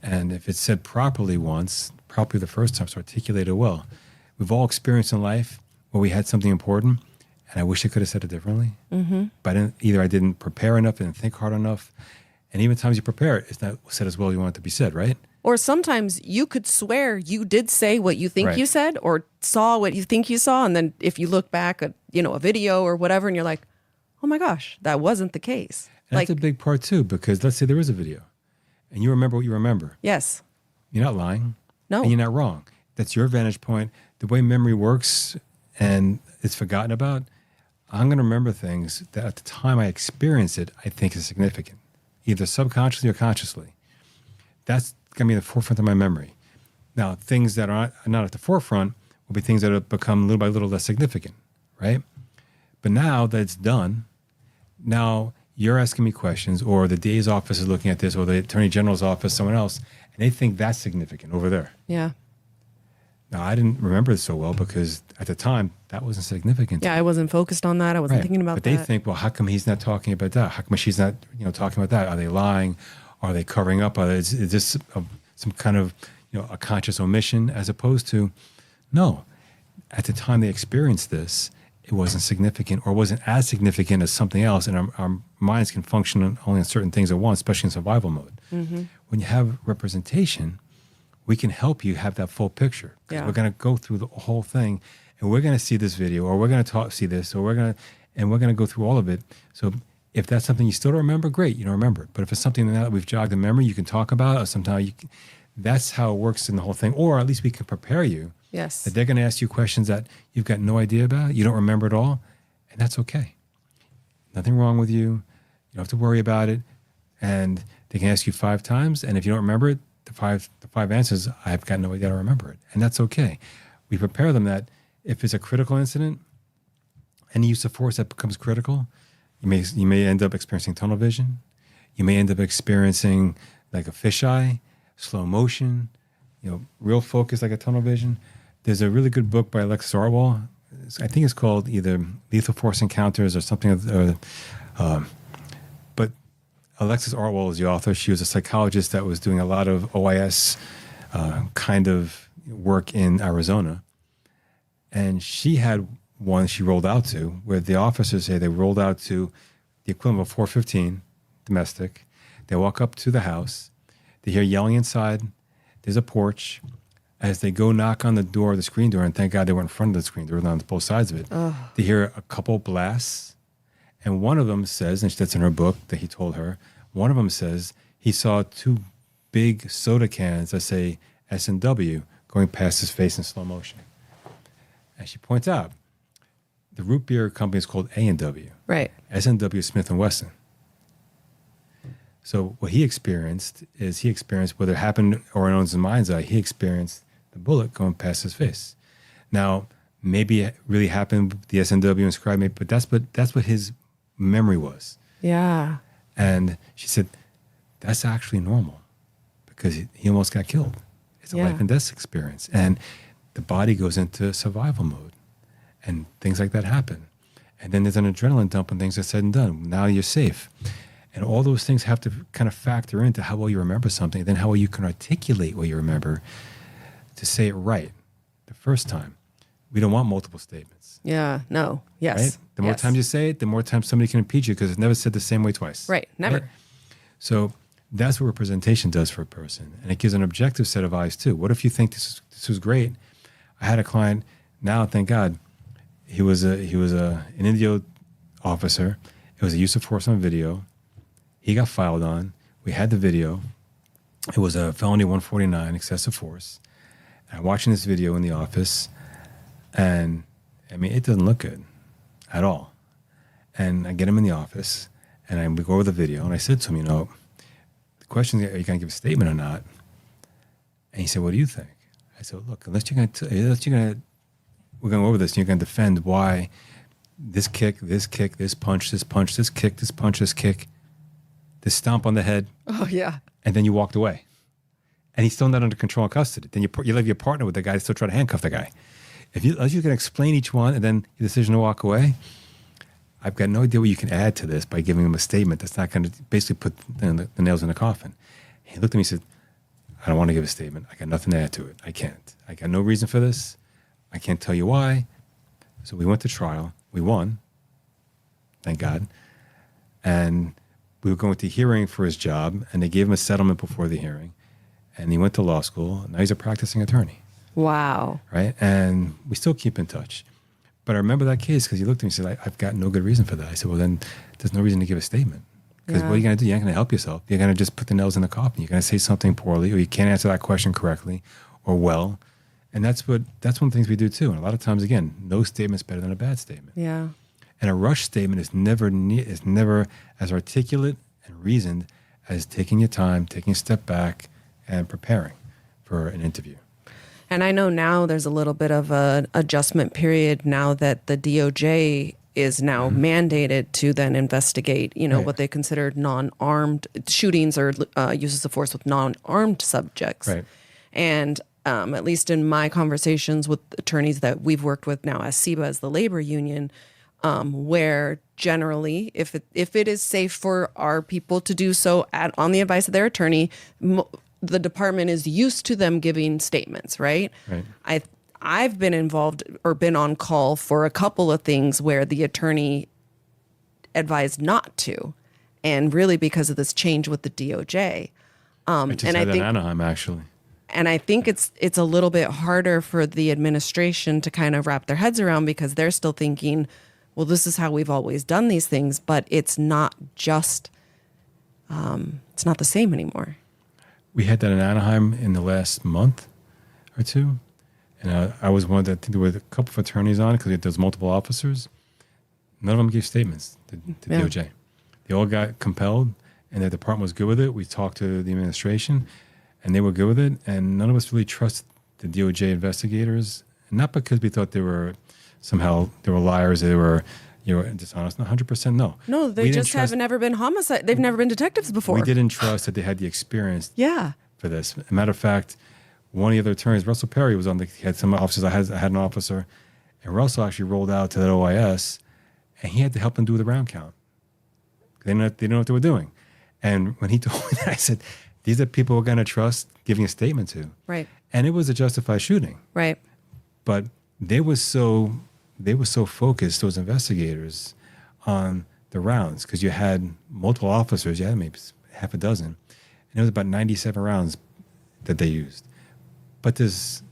And if it's said properly once, properly the first time, it's articulated well. We've all experienced in life where we had something important, and I wish I could have said it differently. Mm-hmm. But I didn't prepare enough, I didn't think hard enough. And even times you prepare it, it's not said as well as you want it to be said, right? Or sometimes you could swear you did say what you think you said, or saw what you think you saw. And then if you look back at, a video or whatever, and you're like, oh my gosh, that wasn't the case. And that's a big part too, because let's say there is a video and you remember what you remember. Yes. You're not lying. No. And you're not wrong. That's your vantage point. The way memory works and it's forgotten about, I'm going to remember things that at the time I experience it, I think is significant, either subconsciously or consciously. That's going to be in the forefront of my memory. Now, things that are not at the forefront will be things that have become little by little less significant, right? But now that it's done, now you're asking me questions, or the DA's office is looking at this, or the Attorney General's office, someone else, and they think that's significant over there. Yeah. Now, I didn't remember it so well because at the time, that wasn't significant. Yeah, I wasn't focused on that. I wasn't thinking about that. But they think, well, how come he's not talking about that? How come she's not, talking about that? Are they lying? Are they covering up? Is this some kind of, a conscious omission, as opposed to, no. At the time they experienced this, it wasn't significant, or wasn't as significant as something else. And our minds can function only on certain things at once, especially in survival mode. Mm-hmm. When you have representation, we can help you have that full picture. Yeah. We're going to go through the whole thing, and we're going to see this video, or we're going to see this, or we're going to go through all of it. So if that's something you still don't remember, great, you don't remember it. But if it's something now that we've jogged the memory, you can talk about, or sometime that's how it works in the whole thing. Or at least we can prepare you. Yes. That they're going to ask you questions that you've got no idea about, you don't remember at all, and that's okay. Nothing wrong with you. You don't have to worry about it. And they can ask you 5 times, and if you don't remember it, the five answers, I've got no idea to remember it. And that's okay. We prepare them that if it's a critical incident, any use of force that becomes critical, you may end up experiencing tunnel vision. You may end up experiencing like a fisheye, slow motion, real focus like a tunnel vision. There's a really good book by Alexis Artwell. I think it's called either Lethal Force Encounters or something. But Alexis Artwell is the author. She was a psychologist that was doing a lot of OIS kind of work in Arizona. And she had one she rolled out to where the officers say they rolled out to the equivalent of 415 domestic. They walk up to the house. They hear yelling inside. There's a porch. As they go knock on the door, the screen door, and thank God they were in front of the screen door, on both sides of it, they hear a couple blasts. And one of them says, and that's in her book that he told her, one of them says he saw 2 big soda cans that say S&W going past his face in slow motion. And she points out, the root beer company is called A&W. Right. S&W is Smith & Wesson. So what he experienced, whether it happened or in his mind's eye, he experienced the bullet going past his face. Now, maybe it really happened with the S&W and scribe, but that's what his memory was. Yeah. And she said, that's actually normal because he almost got killed. It's a life and death experience. And the body goes into survival mode and things like that happen. And then there's an adrenaline dump when things are said and done. Now you're safe. And all those things have to kind of factor into how well you remember something, then how well you can articulate what you remember to say it right the first time. We don't want multiple statements. Yeah, no, yes. Right? The more times you say it, the more times somebody can impeach you because it's never said the same way twice. Right, never. Right? So that's what representation does for a person. And it gives an objective set of eyes too. What if you think this was great? I had a client, now thank God, he was an Indio officer. It was a use of force on video. He got filed on. We had the video. It was a felony 149, excessive force. And I'm watching this video in the office, and it doesn't look good at all. And I get him in the office, and we go over the video, and I said to him, the question is, are you going to give a statement or not? And he said, what do you think? I said, look, we're going to go over this, and you're going to defend why this kick, this punch, this kick, this punch, this kick, this stomp on the head. Oh, yeah. And then you walked away. And he's still not under control and custody. Then you leave your partner with the guy, still try to handcuff the guy. Unless you can explain each one and then your decision to walk away, I've got no idea what you can add to this by giving him a statement that's not going to basically put the nails in the coffin. He looked at me and said, I don't want to give a statement. I got nothing to add to it. I can't. I got no reason for this. I can't tell you why. So we went to trial. We won. Thank God. And we were going to hearing for his job, and they gave him a settlement before the hearing. And he went to law school. Now he's a practicing attorney. Wow. Right? And we still keep in touch. But I remember that case because he looked at me and said, I've got no good reason for that. I said, well, then there's no reason to give a statement. Because what are you going to do? You're not going to help yourself. You're going to just put the nails in the coffin. You're going to say something poorly, or you can't answer that question correctly or well. And that's one of the things we do too. And a lot of times, again, no statement's better than a bad statement. Yeah. And a rush statement is never as articulate and reasoned as taking your time, taking a step back, and preparing for an interview. And I know now there's a little bit of an adjustment period now that the DOJ is now mandated to then investigate, Right. what they considered non-armed shootings or uses of force with non-armed subjects. Right. And at least in my conversations with attorneys that we've worked with now as SEBA, as the labor union, where generally, if it is safe for our people to do so on the advice of their attorney, the department is used to them giving statements, right? Right. I've been involved or been on call for a couple of things where the attorney advised not to, and really because of this change with the DOJ. I just had that in Anaheim, actually. And I think it's a little bit harder for the administration to kind of wrap their heads around, because they're still thinking, well, this is how we've always done these things, but it's not just, it's not the same anymore. We had that in Anaheim in the last month or two. And I was one that, I think there were a couple of attorneys on it because there's multiple officers. None of them gave statements to DOJ. They all got compelled, and the department was good with it. We talked to the administration, and they were good with it. And none of us really trust the DOJ investigators, not because we thought they were liars, they were dishonest. 100% no. No, they just have never been homicide. They've never been detectives before. We didn't trust that they had the experience for this. As a matter of fact, one of the other attorneys, Russell Perry, he had some officers. I had an officer, and Russell actually rolled out to that OIS, and he had to help them do the round count. They didn't know what they were doing. And when he told me that, I said, these are people we're going to trust giving a statement to. Right. And it was a justified shooting. Right. But they were so focused, those investigators, on the rounds, because you had multiple officers. You had maybe half a dozen. And it was about 97 rounds that they used. But there's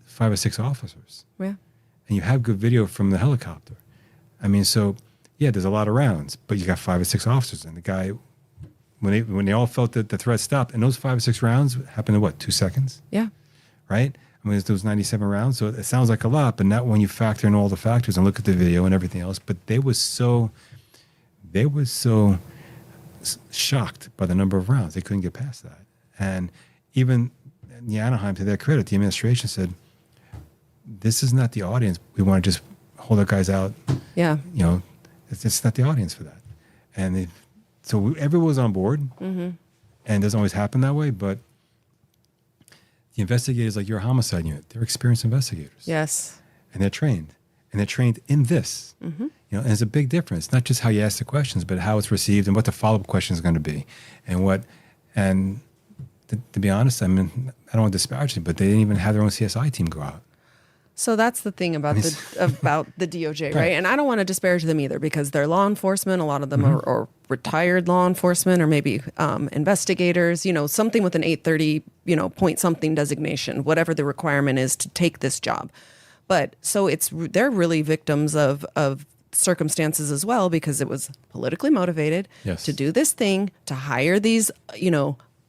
5 or 6 officers. Yeah. And you have good video from the helicopter. I mean, so, yeah, there's a lot of rounds, but you got 5 or 6 officers. And the guy, when they all felt that the threat stopped, and those 5 or 6 rounds happened in 2 seconds? Yeah. Right? I mean, there's those 97 rounds, so it sounds like a lot, but not when you factor in all the factors and look at the video and everything else. But they were so shocked by the number of rounds. They couldn't get past that. And even in Anaheim, to their credit, the administration said, this is not the audience. We want to just hold our guys out. Yeah. It's not the audience for that. And so everyone was on board, and it doesn't always happen that way, but the investigators, like your homicide unit, they're experienced investigators. Yes. And they're trained. And they're trained in this. And it's a big difference, not just how you ask the questions, but how it's received and what the follow-up question is going to be. And to be honest, I mean, I don't want to disparage them, but they didn't even have their own CSI team go out. So that's the thing about the DOJ, right? And I don't want to disparage them either, because they're law enforcement. A lot of them are retired law enforcement, or maybe investigators. Something with an 830, point something designation, whatever the requirement is to take this job. But so they're really victims of circumstances as well, because it was politically motivated to do this thing, to hire these,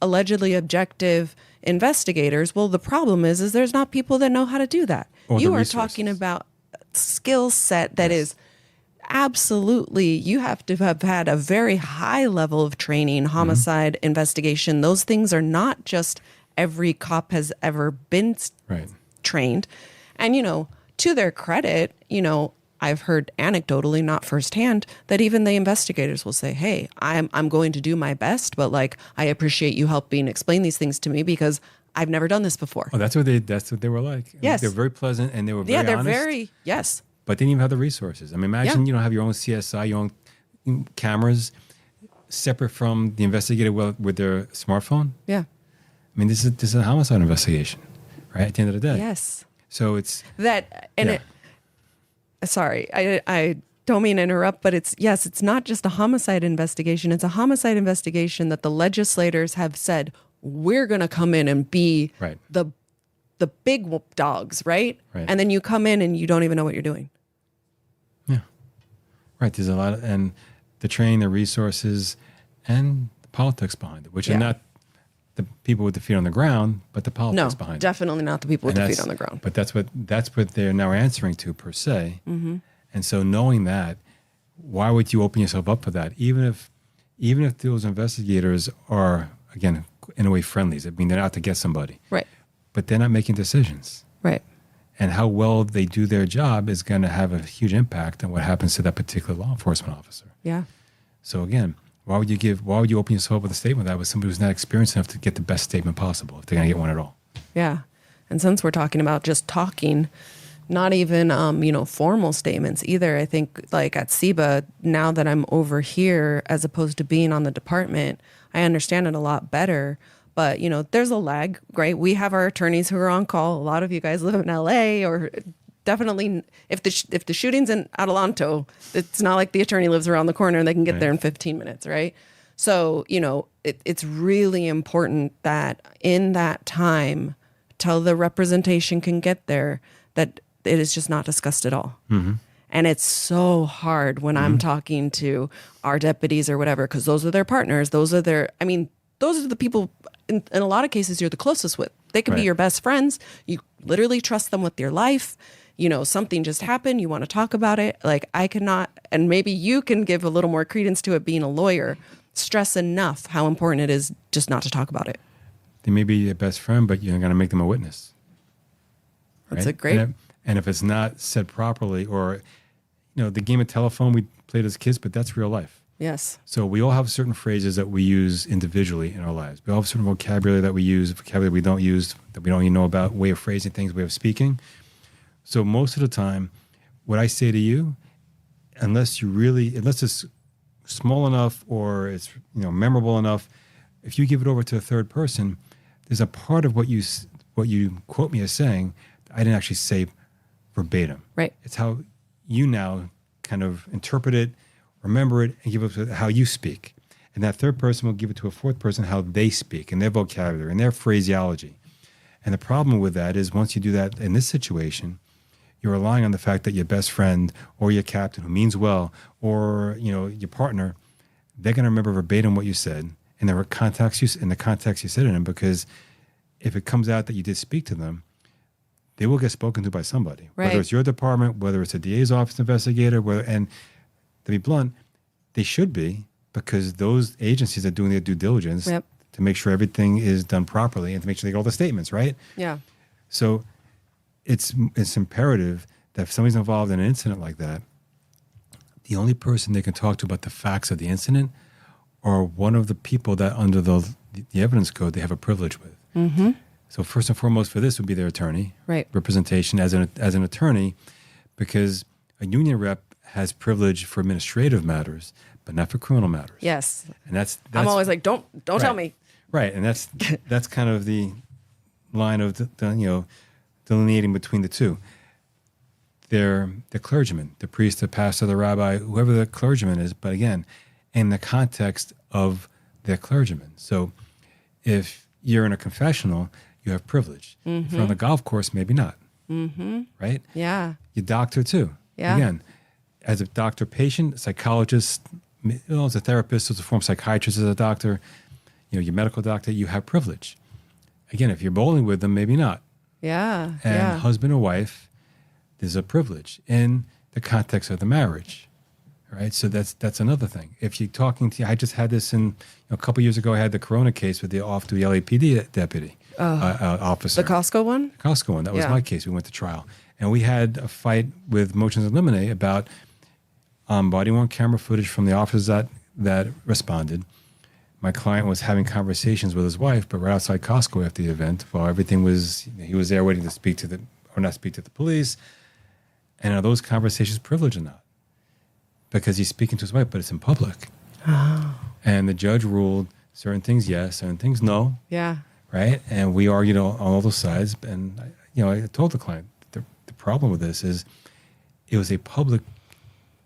allegedly objective investigators. Well, the problem is there's not people that know how to do that. You are talking about skill set that is absolutely, you have to have had a very high level of training, homicide investigation. Those things are not just every cop has ever been trained. And, to their credit, I've heard anecdotally, not firsthand, that even the investigators will say, hey, I'm going to do my best, but I appreciate you helping explain these things to me, because I've never done this before. Oh, that's what they were like. Yes. They're very pleasant, and they were very honest. Yes. But they didn't even have the resources. I mean, imagine you don't have your own CSI, your own cameras, separate from the investigator with their smartphone. Yeah. I mean, this is a homicide investigation, right? At the end of the day. Yes. So it's that, and sorry, I don't mean to interrupt, but it's not just a homicide investigation. It's a homicide investigation that the legislators have said, we're going to come in and be the big whoop dogs, right? And then you come in and you don't even know what you're doing. Yeah. Right. There's a lot and the training, the resources, and the politics behind it, which are not the people with the feet on the ground, but the politics behind it. No, definitely not the people with the feet on the ground. But that's what they're now answering to, per se. And so knowing that, why would you open yourself up for that? Even if those investigators are, again, in a way, friendlies. I mean, they're out to get somebody. Right. But they're not making decisions. Right. And how well they do their job is going to have a huge impact on what happens to that particular law enforcement officer. Yeah. So again, why would you open yourself up with a statement that was somebody who's not experienced enough to get the best statement possible, if they're going to get one at all? Yeah. And since we're talking about just talking, not even, formal statements either. I think like at SEBA, now that I'm over here, as opposed to being on the department, I understand it a lot better. But, there's a lag, right? We have our attorneys who are on call. A lot of you guys live in LA, or definitely if the shooting's in Adelanto, it's not like the attorney lives around the corner and they can get there in 15 minutes, right? So, it's really important that in that time, till the representation can get there, that it is just not discussed at all. Mm-hmm. And it's so hard when I'm talking to our deputies or whatever, because those are their partners. Those are the people in a lot of cases you're the closest with. They could be your best friends. You literally trust them with your life. Something just happened. You want to talk about it. Like I cannot, and maybe you can give a little more credence to it being a lawyer, stress enough how important it is just not to talk about it. They may be your best friend, but you're going to make them a witness. That's a great... And if it's not said properly, or, the game of telephone we played as kids, but that's real life. Yes. So we all have certain phrases that we use individually in our lives. We all have certain vocabulary that we use, vocabulary we don't use, that we don't even know about, way of phrasing things, way of speaking. So most of the time, what I say to you, unless it's small enough or it's memorable enough, if you give it over to a third person, there's a part of what you quote me as saying I didn't actually say verbatim. Right. It's how you now kind of interpret it, remember it, and give it to how you speak. And that third person will give it to a fourth person how they speak and their vocabulary and their phraseology. And the problem with that is once you do that in this situation, you're relying on the fact that your best friend or your captain who means well, or your partner, they're going to remember verbatim what you said in the context you said it in, because if it comes out that you did speak to them, they will get spoken to by somebody, whether it's your department, whether it's a DA's office investigator, and to be blunt, they should be, because those agencies are doing their due diligence to make sure everything is done properly and to make sure they get all the statements, right? Yeah. So it's imperative that if somebody's involved in an incident like that, the only person they can talk to about the facts of the incident are one of the people that under the evidence code they have a privilege with. Mm-hmm. So first and foremost for this would be their attorney, representation as an attorney, because a union rep has privilege for administrative matters, but not for criminal matters. Yes. And that's I'm always like, don't tell me. Right, and that's kind of the line of delineating between the two. They're the clergyman, the priest, the pastor, the rabbi, whoever the clergyman is, but again, in the context of their clergyman. So if you're in a confessional, you have privilege. Mm-hmm. If you're on the golf course, maybe not. Mm-hmm. Right? Yeah. Your doctor too. Yeah. Again, as a doctor-patient, psychologist, as a therapist, as a former psychiatrist, as a doctor, your medical doctor, you have privilege. Again, if you're bowling with them, maybe not. Yeah. And husband or wife, there's a privilege in the context of the marriage. Right? So that's another thing. If you're talking to, I just had this a couple of years ago, I had the Corona case with the off-duty LAPD deputy officer. The Costco one? The Costco one. That was my case. We went to trial. And we had a fight with motions in limine about body-worn camera footage from the officers that responded. My client was having conversations with his wife, but right outside Costco after the event, while everything was, he was there waiting to speak to not speak to the police. And are those conversations privileged or not? Because he's speaking to his wife, but it's in public. Oh. And the judge ruled certain things yes, certain things no. Yeah. Right? And we argued on all those sides. And, I told the client, the problem with this is it was a public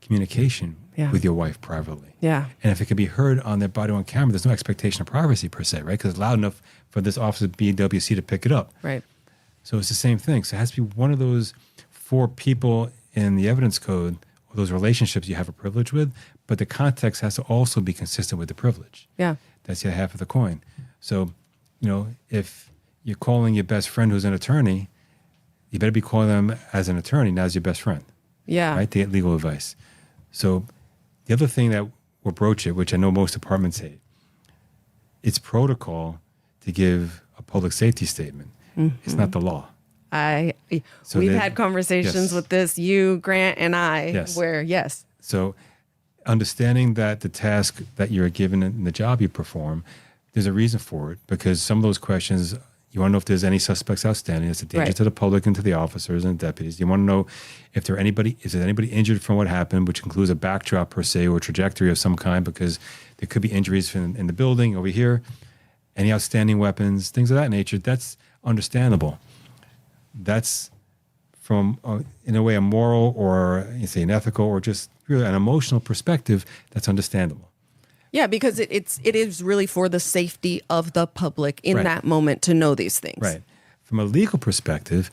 communication with your wife privately. Yeah. And if it could be heard on their body on camera, there's no expectation of privacy per se, right? Because it's loud enough for this officer BWC to pick it up. Right. So it's the same thing. So it has to be one of those four people in the evidence code, or those relationships you have a privilege with, but the context has to also be consistent with the privilege. Yeah. That's the other half of the coin. So, if you're calling your best friend who's an attorney, you better be calling them as an attorney, not as your best friend. Yeah. Right? To get legal advice. So the other thing that will broach it, which I know most departments hate, it's protocol to give a public safety statement. Mm-hmm. It's not the law. We've had conversations with this, you, Grant, and I, where, So understanding that the task that you're given and the job you perform, there's a reason for it, because some of those questions, you want to know if there's any suspects outstanding. It's a danger to the public and to the officers and deputies. You want to know if there is there anybody injured from what happened, which includes a backdrop per se or a trajectory of some kind, because there could be injuries in the building over here, any outstanding weapons, things of that nature. That's understandable. That's from, in a way, a moral or you say an ethical or just really an emotional perspective. That's understandable. Yeah, because it is really for the safety of the public in that moment to know these things. Right. From a legal perspective,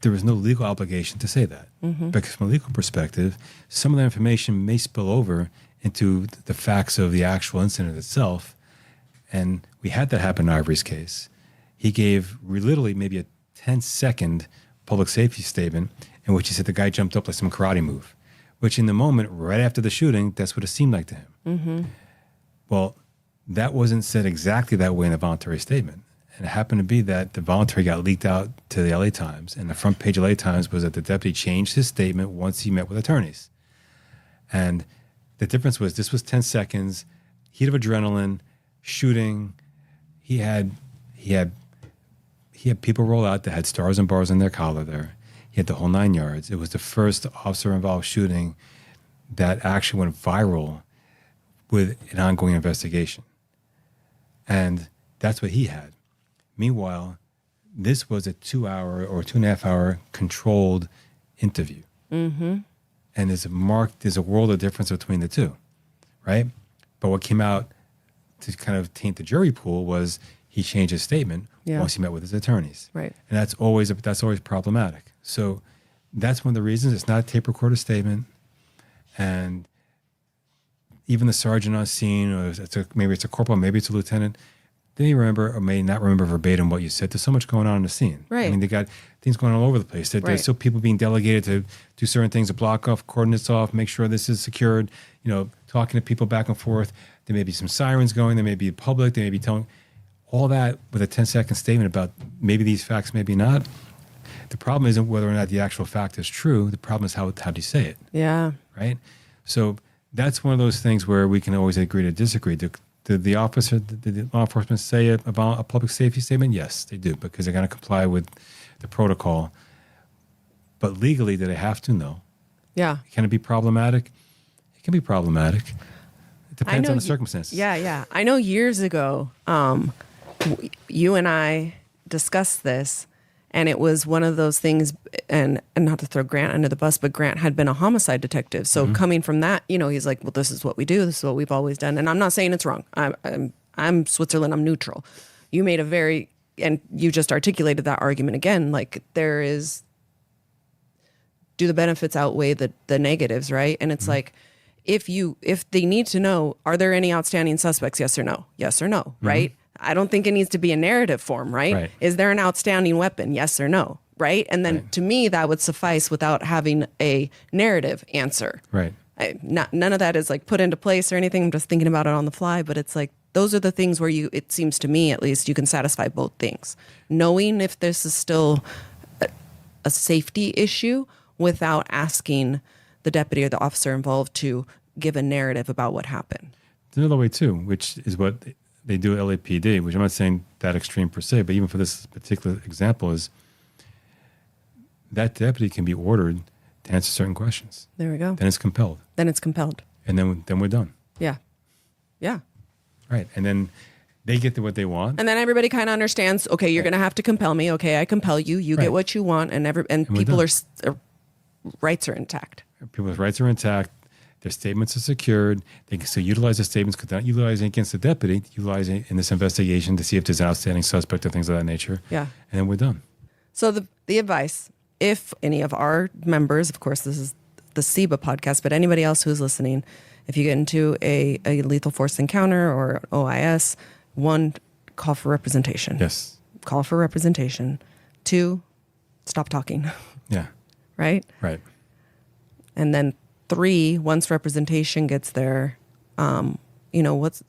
there is no legal obligation to say that. Because from a legal perspective, some of that information may spill over into the facts of the actual incident itself. And we had that happen in Ivory's case. He gave literally maybe a 10-second public safety statement in which he said the guy jumped up like some karate move, which in the moment, right after the shooting, that's what it seemed like to him. Well, that wasn't said exactly that way in the voluntary statement. And it happened to be that the voluntary got leaked out to the LA Times. And the front page of LA Times was that the deputy changed his statement once he met with attorneys. And the difference was this was 10 seconds, heat of adrenaline, shooting. He had people roll out that had stars and bars on their collar there. He had the whole 9 yards. It was the first officer-involved shooting that actually went viral with an ongoing investigation. And that's what he had. Meanwhile, this was a 2-hour or 2.5-hour controlled interview. And there's a world of difference between the two, right? But what came out to kind of taint the jury pool was he changed his statement once he met with his attorneys. Right. And that's always problematic. So that's one of the reasons it's not a tape recorded statement. And even the sergeant on scene, or maybe it's a corporal, maybe it's a lieutenant, they may remember or may not remember verbatim what you said. There's so much going on in the scene. Right. I mean, they got things going all over the place. There's still people being delegated to do certain things, to block off, coordinates off, make sure this is secured, talking to people back and forth. There may be some sirens going. There may be public. They may be telling all that with a 10-second statement about maybe these facts, maybe not. The problem isn't whether or not the actual fact is true. The problem is how do you say it? Yeah. Right? So that's one of those things where we can always agree to disagree. Did the officer, did the law enforcement say about a public safety statement? Yes, they do, because they're going to comply with the protocol. But legally, do they have to? No. Yeah. Can it be problematic? It can be problematic. It depends on the circumstances. Yeah. I know years ago, you and I discussed this, and it was one of those things, and not to throw Grant under the bus, but Grant had been a homicide detective. So coming from that, he's like, well, this is what we do. This is what we've always done. And I'm not saying it's wrong. I'm Switzerland. I'm neutral. You made and you just articulated that argument again. Like do the benefits outweigh the negatives, right? And it's like, if they need to know, are there any outstanding suspects? Yes or no? Yes or no, right? I don't think it needs to be a narrative form, right? Is there an outstanding weapon? Yes or no, right? And then to me, that would suffice without having a narrative answer. Right. None of that is like put into place or anything. I'm just thinking about it on the fly, but it's like, those are the things where it seems to me at least, you can satisfy both things. Knowing if this is still a safety issue without asking the deputy or the officer involved to give a narrative about what happened. There's another way too, which is what they do at LAPD, which I'm not saying that extreme per se, but even for this particular example, is that deputy can be ordered to answer certain questions. There we go. Then it's compelled. And then we're done. Yeah. Right. And then they get to what they want. And then everybody kind of understands, okay, you're going to have to compel me. Okay, I compel you. You get what you want. And people's rights are intact. People's rights are intact. Their statements are secured. They can still utilize the statements, because they're not utilizing against the deputy, utilizing in this investigation to see if there's an outstanding suspect or things of that nature. Yeah. And then we're done. So the advice, if any of our members, of course, this is the SEBA podcast, but anybody else who's listening, if you get into a lethal force encounter or OIS, 1, call for representation. Yes. Call for representation. 2, stop talking. Yeah. Right? Right. And then 3, once representation gets there, what's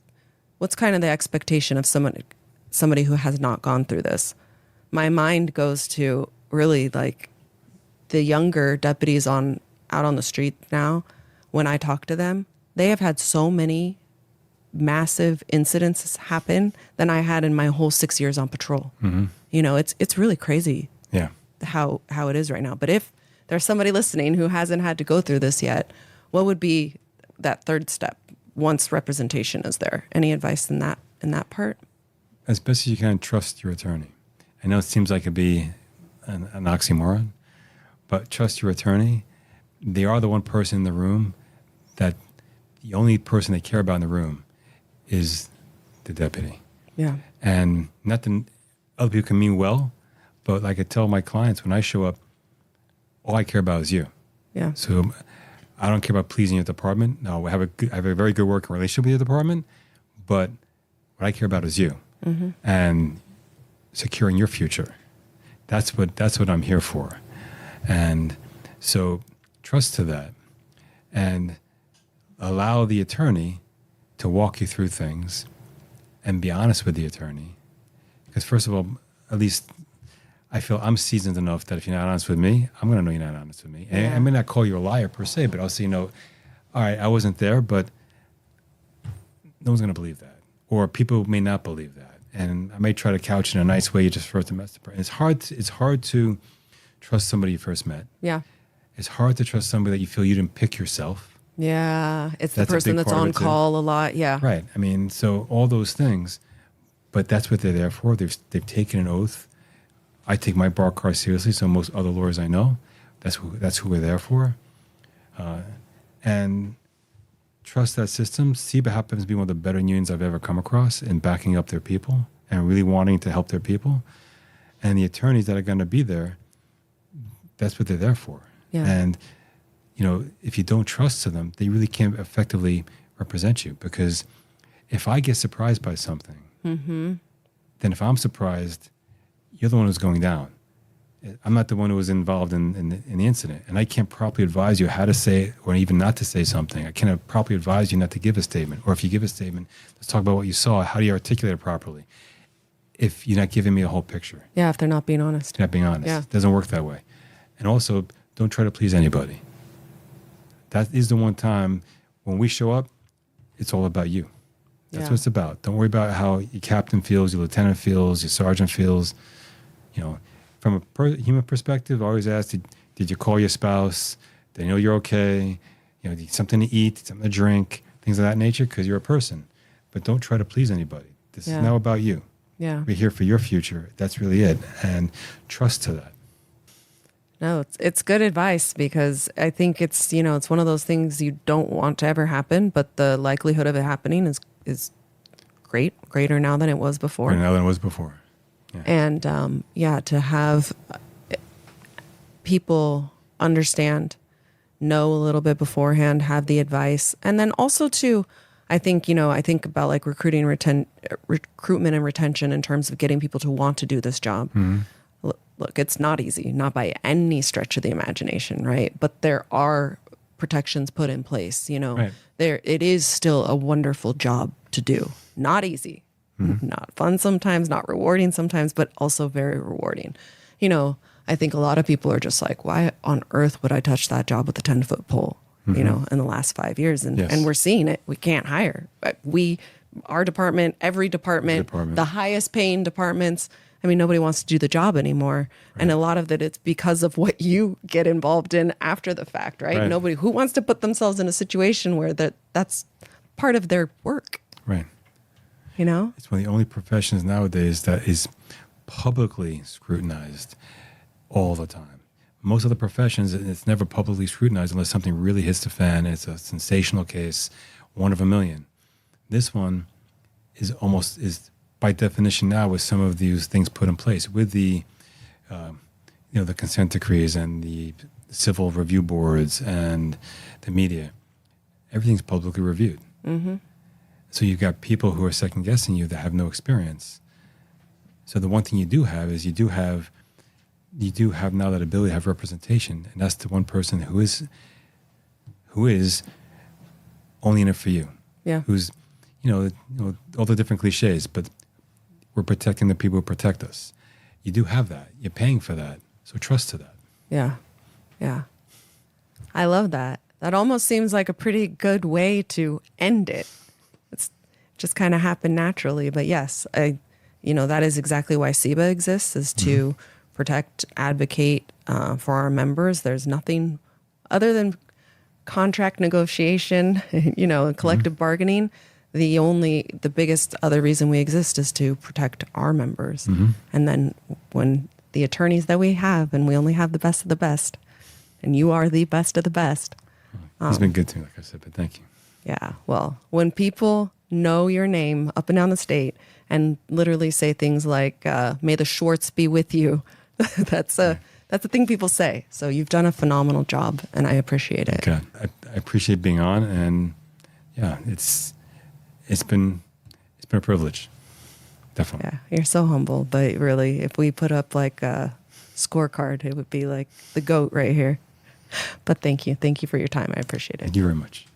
kind of the expectation of somebody who has not gone through this? My mind goes to, really like the younger deputies out on the street now, when I talk to them, they have had so many massive incidents happen than I had in my whole 6 years on patrol. Mm-hmm. You know, it's really crazy. Yeah. How it is right now. But if there's somebody listening who hasn't had to go through this yet, what would be that third step once representation is there? Any advice in that part? As best as you can, trust your attorney. I know it seems like it'd be an oxymoron, but trust your attorney. They are the one person in the room that the only person they care about in the room is the deputy. Yeah. And not that other people can mean well, but like I tell my clients, when I show up, all I care about is you. Yeah. So I don't care about pleasing your department. No, I have a very good working relationship with your department, but what I care about is you and securing your future. That's what I'm here for. And so trust to that and allow the attorney to walk you through things and be honest with the attorney. Because first of all, at least I feel I'm seasoned enough that if you're not honest with me, I'm going to know you're not honest with me. And Yeah. I may not call you a liar per se, but I'll say, all right, I wasn't there, but no one's going to believe that. Or people may not believe that. And I may try to couch it in a nice way just for it to mess the person. It's hard to trust somebody you first met. Yeah. It's hard to trust somebody that you feel you didn't pick yourself. Yeah. It's That's the a person big that's part of on it, too. call a lot. Yeah. Right. I mean, so all those things, but that's what they're there for. They've taken an oath. I take my bar card seriously, so most other lawyers I know, that's who we're there for. And trust that system. SEBA happens to be one of the better unions I've ever come across in backing up their people and really wanting to help their people. And the attorneys that are going to be there, that's what they're there for. Yeah. And, if you don't trust to them, they really can't effectively represent you. Because if I get surprised by something, then if I'm surprised, you're the one who's going down. I'm not the one who was involved in the incident. And I can't properly advise you how to say it or even not to say something. I can't properly advise you not to give a statement. Or if you give a statement, let's talk about what you saw. How do you articulate it properly? If you're not giving me a whole picture. Yeah. If they're not being honest. You're not being honest. Yeah. It doesn't work that way. And also, don't try to please anybody. That is the one time when we show up, it's all about you. That's what it's about. Don't worry about how your captain feels, your lieutenant feels, your sergeant feels. From a human perspective, I always ask, did you call your spouse? They know you're okay. Something to eat, something to drink, things of that nature, because you're a person. But don't try to please anybody. This is now about you. Yeah. We're here for your future. That's really it. And trust to that. No, it's good advice because I think it's one of those things you don't want to ever happen, but the likelihood of it happening is greater now than it was before. Greater now than it was before. Yeah. And to have people understand, know a little bit beforehand, have the advice, and then also too, I think about like recruitment and retention in terms of getting people to want to do this job. Look, it's not easy, not by any stretch of the imagination, right? But there are protections put in place. Right. It is still a wonderful job to do. Not easy, not fun sometimes, not rewarding sometimes, but also very rewarding. I think a lot of people are just like, why on earth would I touch that job with a 10-foot pole? In the last 5 years, and we're seeing it. We can't hire. Our department, every department, the highest paying departments. I mean, nobody wants to do the job anymore. Right. And a lot of it's because of what you get involved in after the fact, right? Nobody who wants to put themselves in a situation where that's part of their work. Right. It's one of the only professions nowadays that is publicly scrutinized all the time. Most of the professions, it's never publicly scrutinized unless something really hits the fan. It's a sensational case, one of a million. This one is by definition now with some of these things put in place with the consent decrees and the civil review boards and the media. Everything's publicly reviewed. So you've got people who are second guessing you that have no experience. So the one thing you do have is you do have now that ability to have representation, and that's the one person who is only in it for you. Yeah. Who's all the different cliches, but we're protecting the people who protect us. You do have that. You're paying for that. So trust to that. Yeah. Yeah. I love that. That almost seems like a pretty good way to end it. It's just kind of happened naturally. But yes, that is exactly why SEBA exists, is to protect, advocate for our members. There's nothing other than contract negotiation, collective bargaining. The biggest other reason we exist is to protect our members. And then when the attorneys that we have, and we only have the best of the best, and you are the best of the best. It's been good to me, like I said, but thank you. Yeah. Well, when people know your name up and down the state and literally say things like, may the Schwartz be with you, that's a thing people say. So you've done a phenomenal job, and I appreciate it. Okay. I appreciate being on, and yeah, it's been a privilege. Definitely. Yeah, you're so humble, but really, if we put up like a scorecard, it would be like the GOAT right here. But thank you for your time. I appreciate it. Thank you very much.